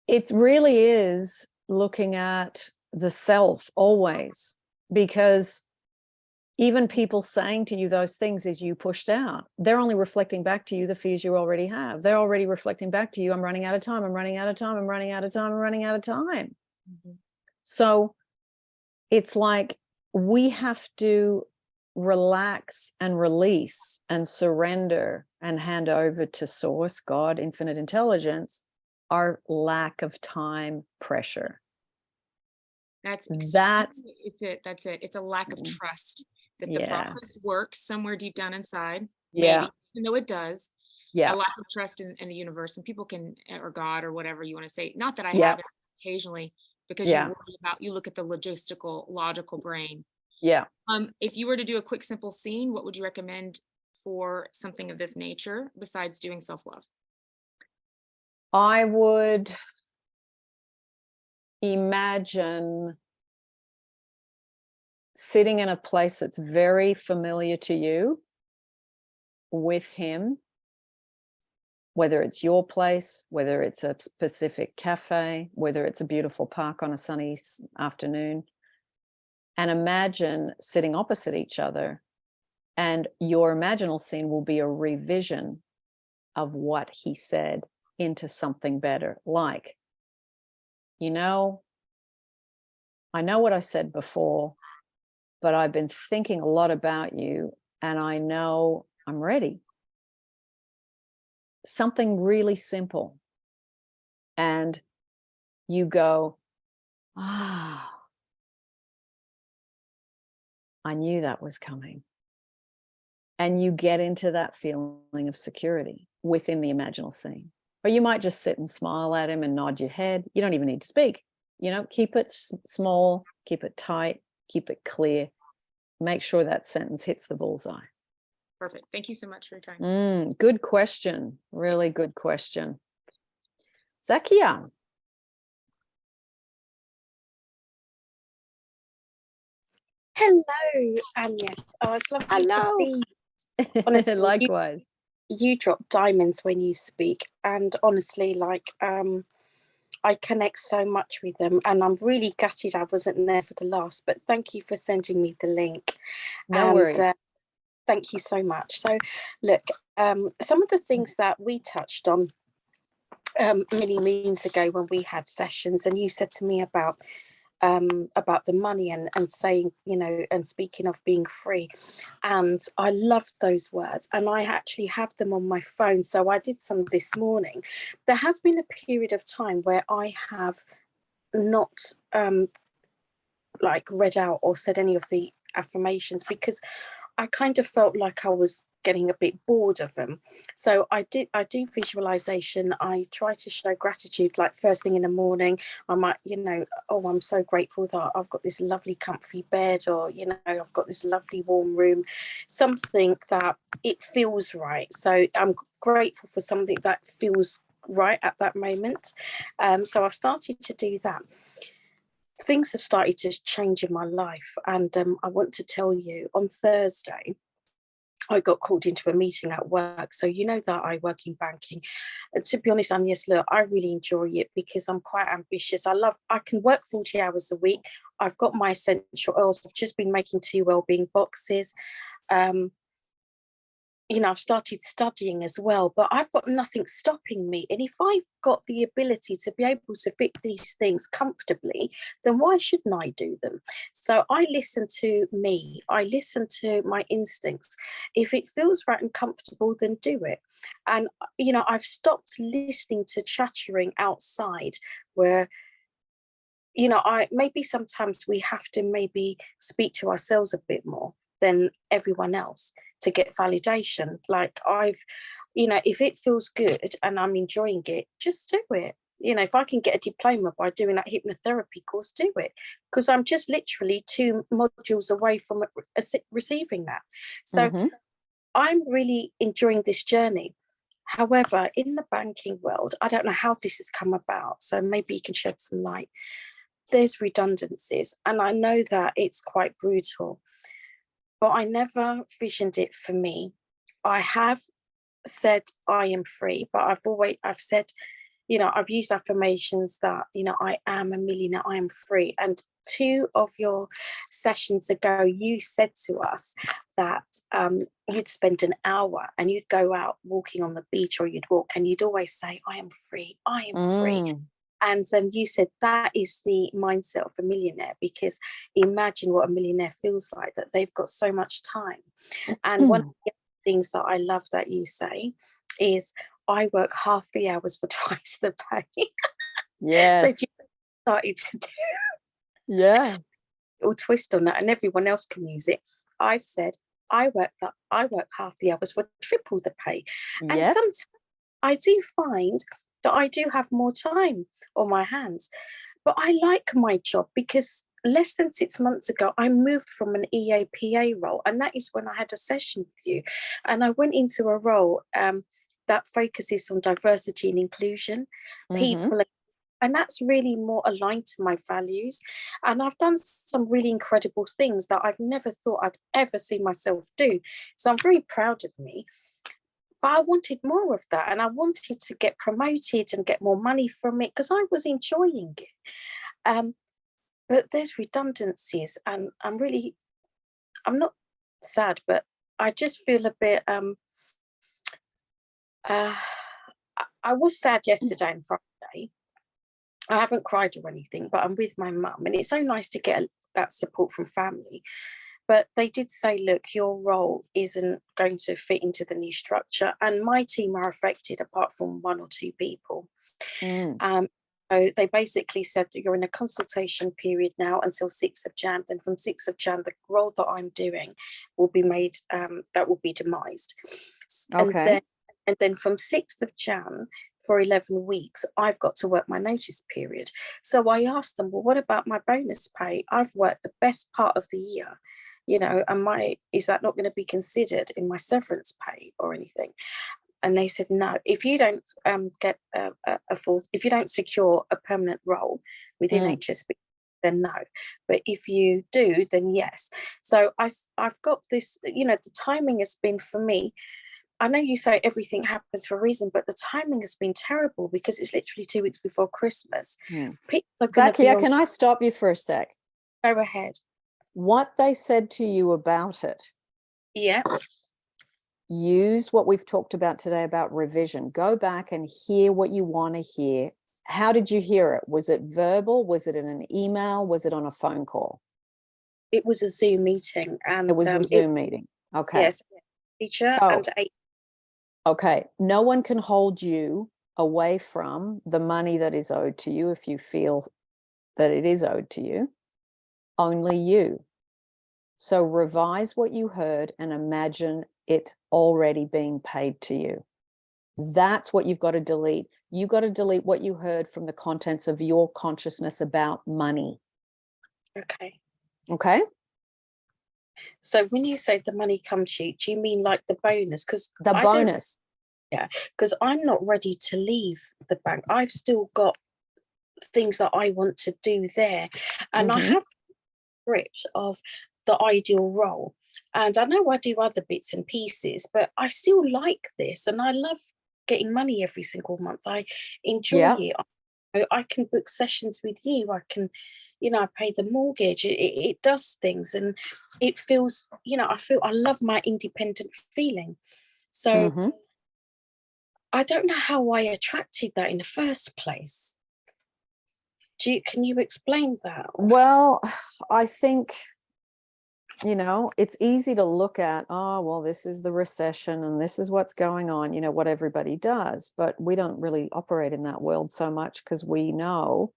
it really is looking at the self always, because even people saying to you those things is you pushed out. They're only reflecting back to you the fears you already have. They're already reflecting back to you, I'm running out of time, I'm running out of time, I'm running out of time, I'm running out of time. So it's like we have to relax and release and surrender and hand over to source, God, infinite intelligence, our lack of time pressure. That's it. That's it. It's a lack of trust that the process works somewhere deep down inside. Maybe, even though it does. A lack of trust in the universe, and people can, or God, or whatever you want to say. Not that I have it occasionally, because you look at the logical brain. If you were to do a quick, simple scene, what would you recommend for something of this nature besides doing self-love? I would imagine sitting in a place that's very familiar to you with him, whether it's your place, whether it's a specific cafe, whether it's a beautiful park on a sunny afternoon, and imagine sitting opposite each other, and your imaginal scene will be a revision of what he said into something better. Like, you know, I know what I said before, but I've been thinking a lot about you, and I know I'm ready. Something really simple. And you go, I knew that was coming. And you get into that feeling of security within the imaginal scene. Or you might just sit and smile at him and nod your head. You don't even need to speak. You know, keep it small, keep it tight, keep it clear. Make sure that sentence hits the bullseye. Perfect. Thank you so much for your time. Good question. Really good question. Zakia. Hello, Agnes. Oh, it's lovely to see you. Honestly, Likewise. You drop diamonds when you speak, and honestly, like, I connect so much with them, and I'm really gutted I wasn't there for the last, but thank you for sending me the link. No worries. Thank you so much. So look, some of the things that we touched on many moons ago when we had sessions, and you said to me about the money and saying, you know, and speaking of being free, and I loved those words, and I actually have them on my phone, so I did some this morning. There has been a period of time where I have not like read out or said any of the affirmations because I kind of felt like I was getting a bit bored of them. So I do visualization. I try to show gratitude, like first thing in the morning. I might, you know, oh, I'm so grateful that I've got this lovely comfy bed, or, you know, I've got this lovely warm room, something that it feels right. So I'm grateful for something that feels right at that moment. So I've started to do that. Things have started to change in my life, and I want to tell you, on Thursday I got called into a meeting at work. So you know that I work in banking. And to be honest, Agnes, look, I really enjoy it because I'm quite ambitious. I can work 40 hours a week. I've got my essential oils. I've just been making 2 wellbeing boxes. You know, I've started studying as well, but I've got nothing stopping me. And if I've got the ability to be able to fit these things comfortably, then why shouldn't I do them? So I listen to me. I listen to my instincts. If it feels right and comfortable, then do it. And, you know, I've stopped listening to chattering outside where, you know, maybe sometimes we have to maybe speak to ourselves a bit more than everyone else to get validation. Like you know, if it feels good and I'm enjoying it, just do it. You know, if I can get a diploma by doing that hypnotherapy course, do it. Because I'm just literally 2 modules away from receiving that. So I'm really enjoying this journey. However, in the banking world, I don't know how this has come about. So maybe you can shed some light. There's redundancies, and I know that it's quite brutal, but I never visioned it for me. I have said I am free, but I've said, you know, I've used affirmations that, you know, I am a millionaire, I am free. And 2 of your sessions ago, you said to us that you'd spend an hour and you'd go out walking on the beach, or you'd walk and you'd always say, I am free, I am free. And you said that is the mindset of a millionaire, because imagine what a millionaire feels like, that they've got so much time. And one of the things that I love that you say is, I work half the hours for twice the pay. Yes. So you started to do yeah. or twist on that, and everyone else can use it. I've said I work half the hours for triple the pay. Yes. And sometimes I do find that I do have more time on my hands. But I like my job because less than 6 months ago, I moved from an EAPA role. And that is when I had a session with you. And I went into a role that focuses on diversity and inclusion, people. And that's really more aligned to my values. And I've done some really incredible things that I've never thought I'd ever see myself do. So I'm very proud of me. But I wanted more of that, and I wanted to get promoted and get more money from it because I was enjoying it. But there's redundancies, and I'm not sad, but I just feel a bit, I was sad yesterday and Friday. I haven't cried or anything, but I'm with my mum, and it's so nice to get that support from family. But they did say, look, your role isn't going to fit into the new structure. And my team are affected apart from 1 or 2 people. So they basically said that you're in a consultation period now until 6th of Jan. Then from 6th of Jan, the role that I'm doing will be made, that will be demised. Okay. And then from 6th of Jan for 11 weeks, I've got to work my notice period. So I asked them, well, what about my bonus pay? I've worked the best part of the year, you know, and is that not going to be considered in my severance pay or anything? And they said, no, if you don't get if you don't secure a permanent role within HSB, then no. But if you do, then yes. So I've got this, you know, the timing has been for me. I know you say everything happens for a reason, but the timing has been terrible because it's literally 2 weeks before Christmas. Zakia, can I stop you for a sec? Go ahead. What they said to you about it. Yeah. Use what we've talked about today about revision. Go back and hear what you want to hear. How did you hear it? Was it verbal? Was it in an email? Was it on a phone call? It was a Zoom meeting. And it was a Zoom meeting. Okay. Yes. Teacher and okay. No one can hold you away from the money that is owed to you if you feel that it is owed to you. Only you. So revise what you heard and imagine it already being paid to you. That's what you've got to delete. You've got to delete what you heard from the contents of your consciousness about money. Okay. Okay. So when you say the money comes to you, do you mean like the bonus? Because the bonus. Yeah, because I'm not ready to leave the bank. I've still got things that I want to do there. And I have scripts of the ideal role. And I know I do other bits and pieces, but I still like this. And I love getting money every single month. I enjoy it. I can book sessions with you. I can, you know, I pay the mortgage. It does things. And it feels, you know, I love my independent feeling. So I don't know how I attracted that in the first place. Can you explain that? Well, I think, you know, it's easy to look at, oh, well, this is the recession and this is what's going on, you know, what everybody does. But we don't really operate in that world so much because we know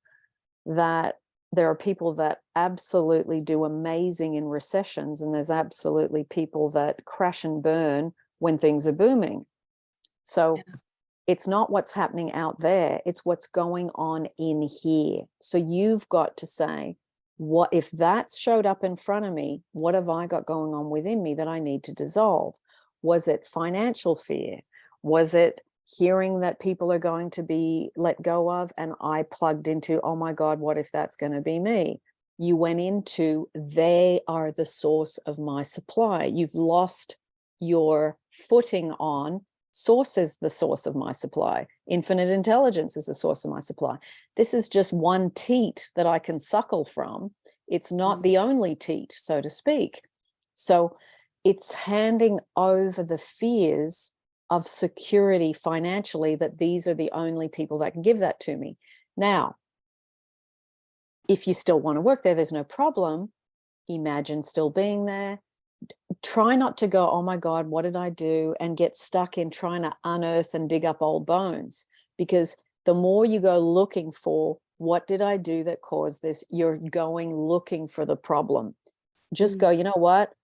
that there are people that absolutely do amazing in recessions, and there's absolutely people that crash and burn when things are booming. So it's not what's happening out there, it's what's going on in here. So you've got to say, what if that showed up in front of me, what have I got going on within me that I need to dissolve? Was it financial fear? Was it hearing that people are going to be let go of, and I plugged into, oh my God, what if that's going to be me? You went into, they are the source of my supply. You've lost your footing on, source is the source of my supply. Infinite intelligence is the source of my supply. This is just one teat that I can suckle from. It's not the only teat, so to speak. So it's handing over the fears of security financially, that these are the only people that can give that to me. Now, if you still want to work there, there's no problem. Imagine still being there. Try not to go, oh my God, what did I do? And get stuck in trying to unearth and dig up old bones. Because the more you go looking for, what did I do that caused this? You're going looking for the problem. Just go, you know what?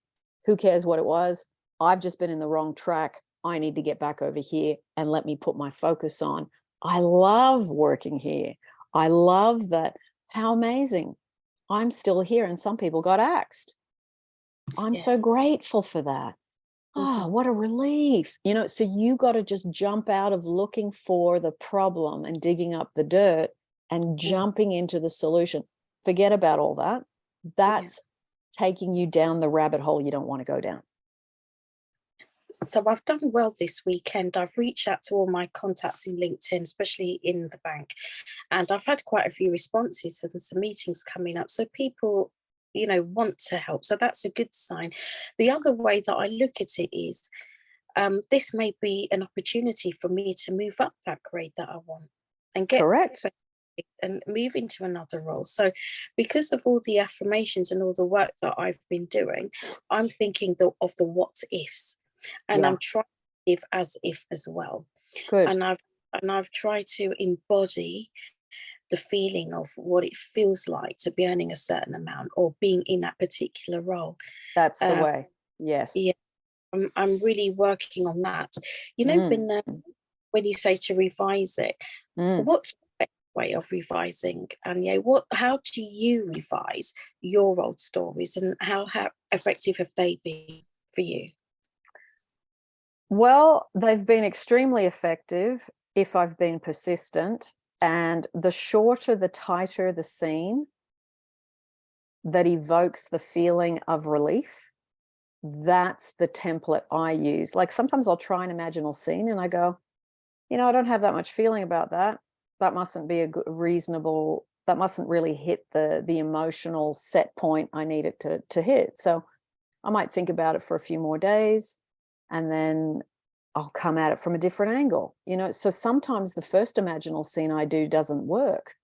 Who cares what it was? I've just been in the wrong track. I need to get back over here and let me put my focus on. I love working here. I love that. How amazing. I'm still here and some people got axed. I'm so grateful for that. Oh, what a relief. You know, so you got to just jump out of looking for the problem and digging up the dirt and jumping into the solution. Forget about all that. That's taking you down the rabbit hole you don't want to go down. So I've done well this weekend. I've reached out to all my contacts in LinkedIn, especially in the bank, and I've had quite a few responses and some meetings coming up. So people, you know, want to help. So that's a good sign. The other way that I look at it is, this may be an opportunity for me to move up that grade that I want and get and move into another role. So because of all the affirmations and all the work that I've been doing, I'm thinking of the what ifs. And I'm trying to live as if as well. Good. And I've tried to embody the feeling of what it feels like to be earning a certain amount or being in that particular role. That's the way. Yes. Yeah, I'm really working on that. You know, when you say to revise it, what's the best way of revising? And how do you revise your old stories, and how effective have they been for you? Well, they've been extremely effective if I've been persistent, and the shorter, the tighter the scene that evokes the feeling of relief, that's the template I use. Like sometimes I'll try an imaginal scene and I go, I don't have that much feeling about that. That mustn't be a reasonable, that mustn't really hit the emotional set point I need it to hit. So I might think about it for a few more days, and then I'll come at it from a different angle. So sometimes the first imaginal scene I do doesn't work.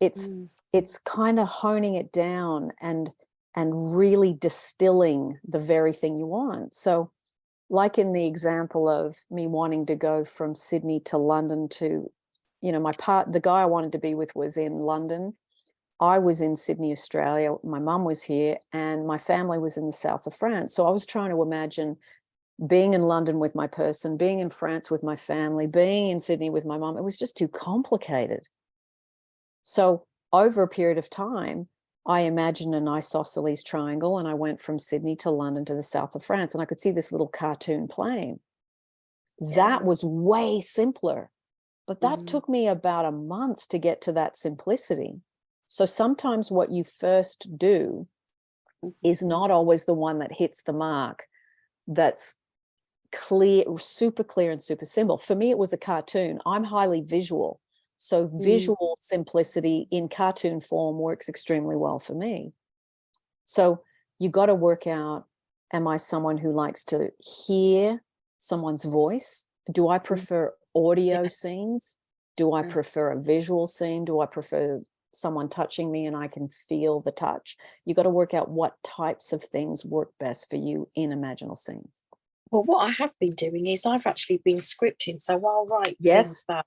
It's kind of honing it down and really distilling the very thing you want. So like in the example of me wanting to go from Sydney to London to, the guy I wanted to be with was in London. I was in Sydney, Australia. My mum was here and my family was in the south of France. So I was trying to imagine being in London with my person, being in France with my family, being in Sydney with my mum. It was just too complicated. So over a period of time, I imagined an isosceles triangle, and I went from Sydney to London to the south of France, and I could see this little cartoon playing. That was way simpler, but that took me about a month to get to that simplicity. So sometimes what you first do is not always the one that hits the mark, that's clear, super clear and super simple. For me, it was a cartoon. I'm highly visual. So visual simplicity in cartoon form works extremely well for me. So you got to work out, am I someone who likes to hear someone's voice? Do I prefer audio scenes? Do I prefer a visual scene? Do I prefer someone touching me and I can feel the touch? You got to work out what types of things work best for you in imaginal scenes. Well, what I have been doing is I've actually been scripting. So I'll write things that,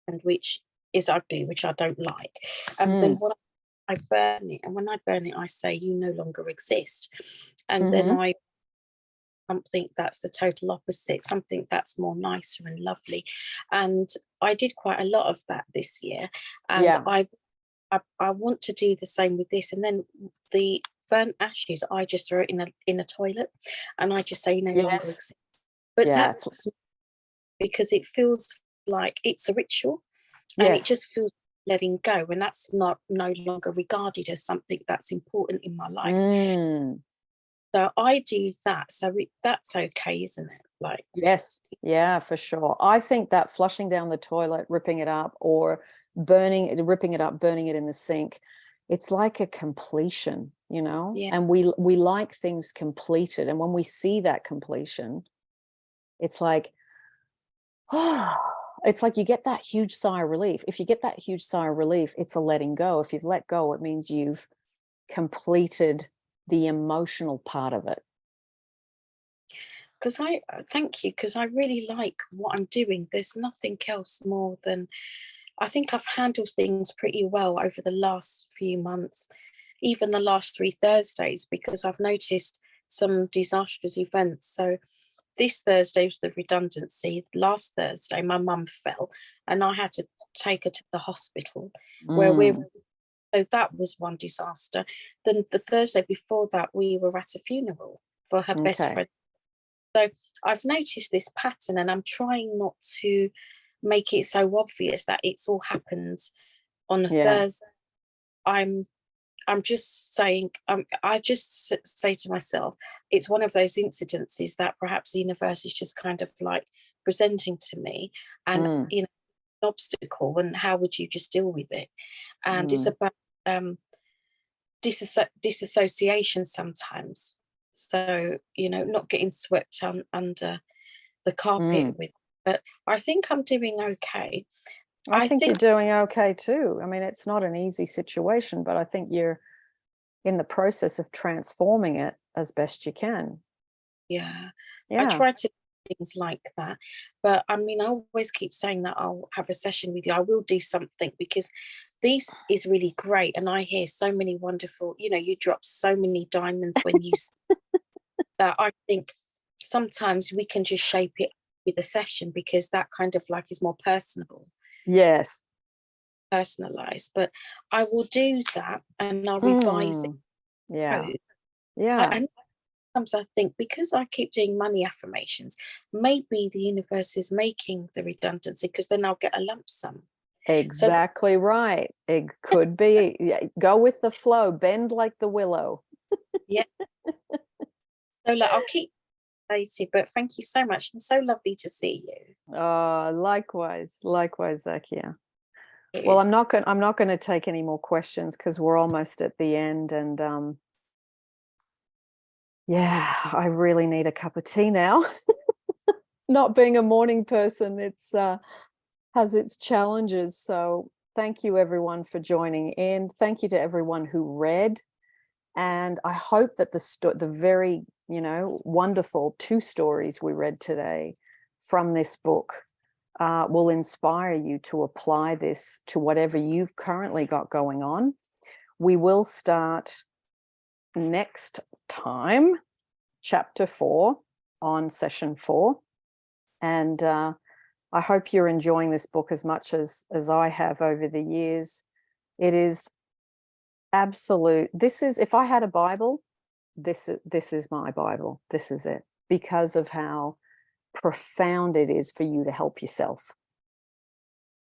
and which is ugly, which I don't like. And then what I burn it. And when I burn it, I say, you no longer exist. And then I something that's the total opposite, something that's more nicer and lovely. And I did quite a lot of that this year. And I want to do the same with this. And then the burnt ashes, I just throw it in a toilet, and I just say, you no longer exist. But that's because it feels like it's a ritual, and it just feels letting go, and that's no longer regarded as something that's important in my life. So I do that. So that's okay, isn't it? Like, yes, yeah, for sure. I think that flushing down the toilet, ripping it up, or ripping it up, burning it in the sink, it's like a completion, and we like things completed. And when we see that completion, it's like, it's like you get that huge sigh of relief. If you get that huge sigh of relief, it's a letting go. If you've let go, it means you've completed the emotional part of it. Because thank you, because I really like what I'm doing. There's nothing else more than, I think I've handled things pretty well over the last few months, even the last 3 Thursdays, because I've noticed some disastrous events. So this Thursday was the redundancy. Last Thursday, my mum fell and I had to take her to the hospital so that was one disaster. Then the Thursday before that, we were at a funeral for her best friend. So I've noticed this pattern, and I'm trying not to make it so obvious that it's all happens on a Thursday. I'm just saying, I just say to myself, it's one of those incidences that perhaps the universe is just kind of like presenting to me, and an obstacle, and how would you just deal with it? And it's about disassociation sometimes. So, not getting swept under the carpet with. But I think I'm doing okay. I think you're doing okay too. I mean, it's not an easy situation, but I think you're in the process of transforming it as best you can. Yeah. I try to things like that. But I mean, I always keep saying that I'll have a session with you. I will do something, because this is really great. And I hear so many wonderful, you drop so many diamonds when you that I think sometimes we can just shape it with a session, because that kind of like is more personable. Yes. Personalized. But I will do that, and I'll revise it. Yeah. Yeah. And sometimes I think, because I keep doing money affirmations, maybe the universe is making the redundancy, because then I'll get a lump sum. Exactly right. It could be. Yeah, go with the flow, bend like the willow. Yeah. So like, I'll keep updated, but thank you so much, and so lovely to see you. Likewise, Zakia. Well, I'm not going to take any more questions, because we're almost at the end, and yeah, I really need a cup of tea now. Not being a morning person, it's has its challenges. So thank you everyone for joining in. Thank you to everyone who read, and I hope that the very wonderful 2 stories we read today from this book will inspire you to apply this to whatever you've currently got going on. We will start next time, chapter 4, on session 4. And I hope you're enjoying this book as much as I have over the years. It is absolute. If I had a Bible, this is my Bible. This is it, because of how profound it is for you to help yourself.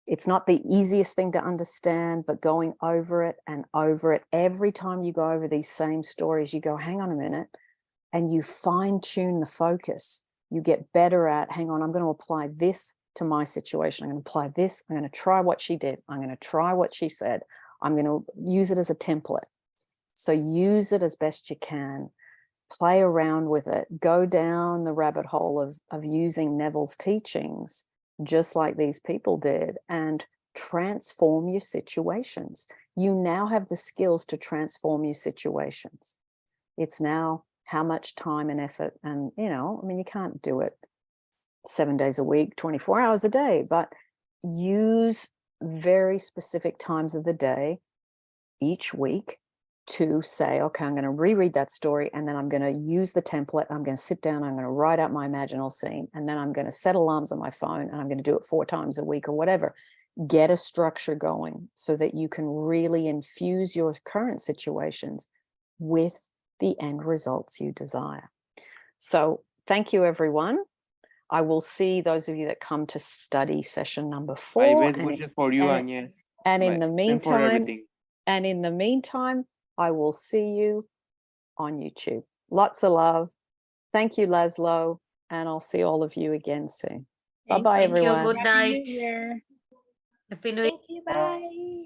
It's not the easiest thing to understand, but going over it and over it, every time you go over these same stories, you go, hang on a minute, and you fine tune the focus. You get better at, hang on, I'm going to apply this to my situation. I'm going to apply this. I'm going to try what she did. I'm going to try what she said. I'm going to use it as a template. So use it as best you can. Play around with it. Go down the rabbit hole of using Neville's teachings, just like these people did, and transform your situations. You now have the skills to transform your situations. It's now how much time and effort, and you can't do it 7 days a week, 24 hours a day, but use very specific times of the day each week to say, okay, I'm going to reread that story, and then I'm going to use the template. I'm going to sit down, I'm going to write out my imaginal scene, and then I'm going to set alarms on my phone, and I'm going to do it 4 times a week or whatever. Get a structure going so that you can really infuse your current situations with the end results you desire. So thank you, everyone. I will see those of you that come to study session number 4. My best wishes for you, Agnes. And in the meantime, I will see you on YouTube. Lots of love. Thank you, Laszlo, and I'll see all of you again soon. Bye-bye, everyone. Thank you. Good night. Happy New Year. Happy New Year. Thank you. Bye.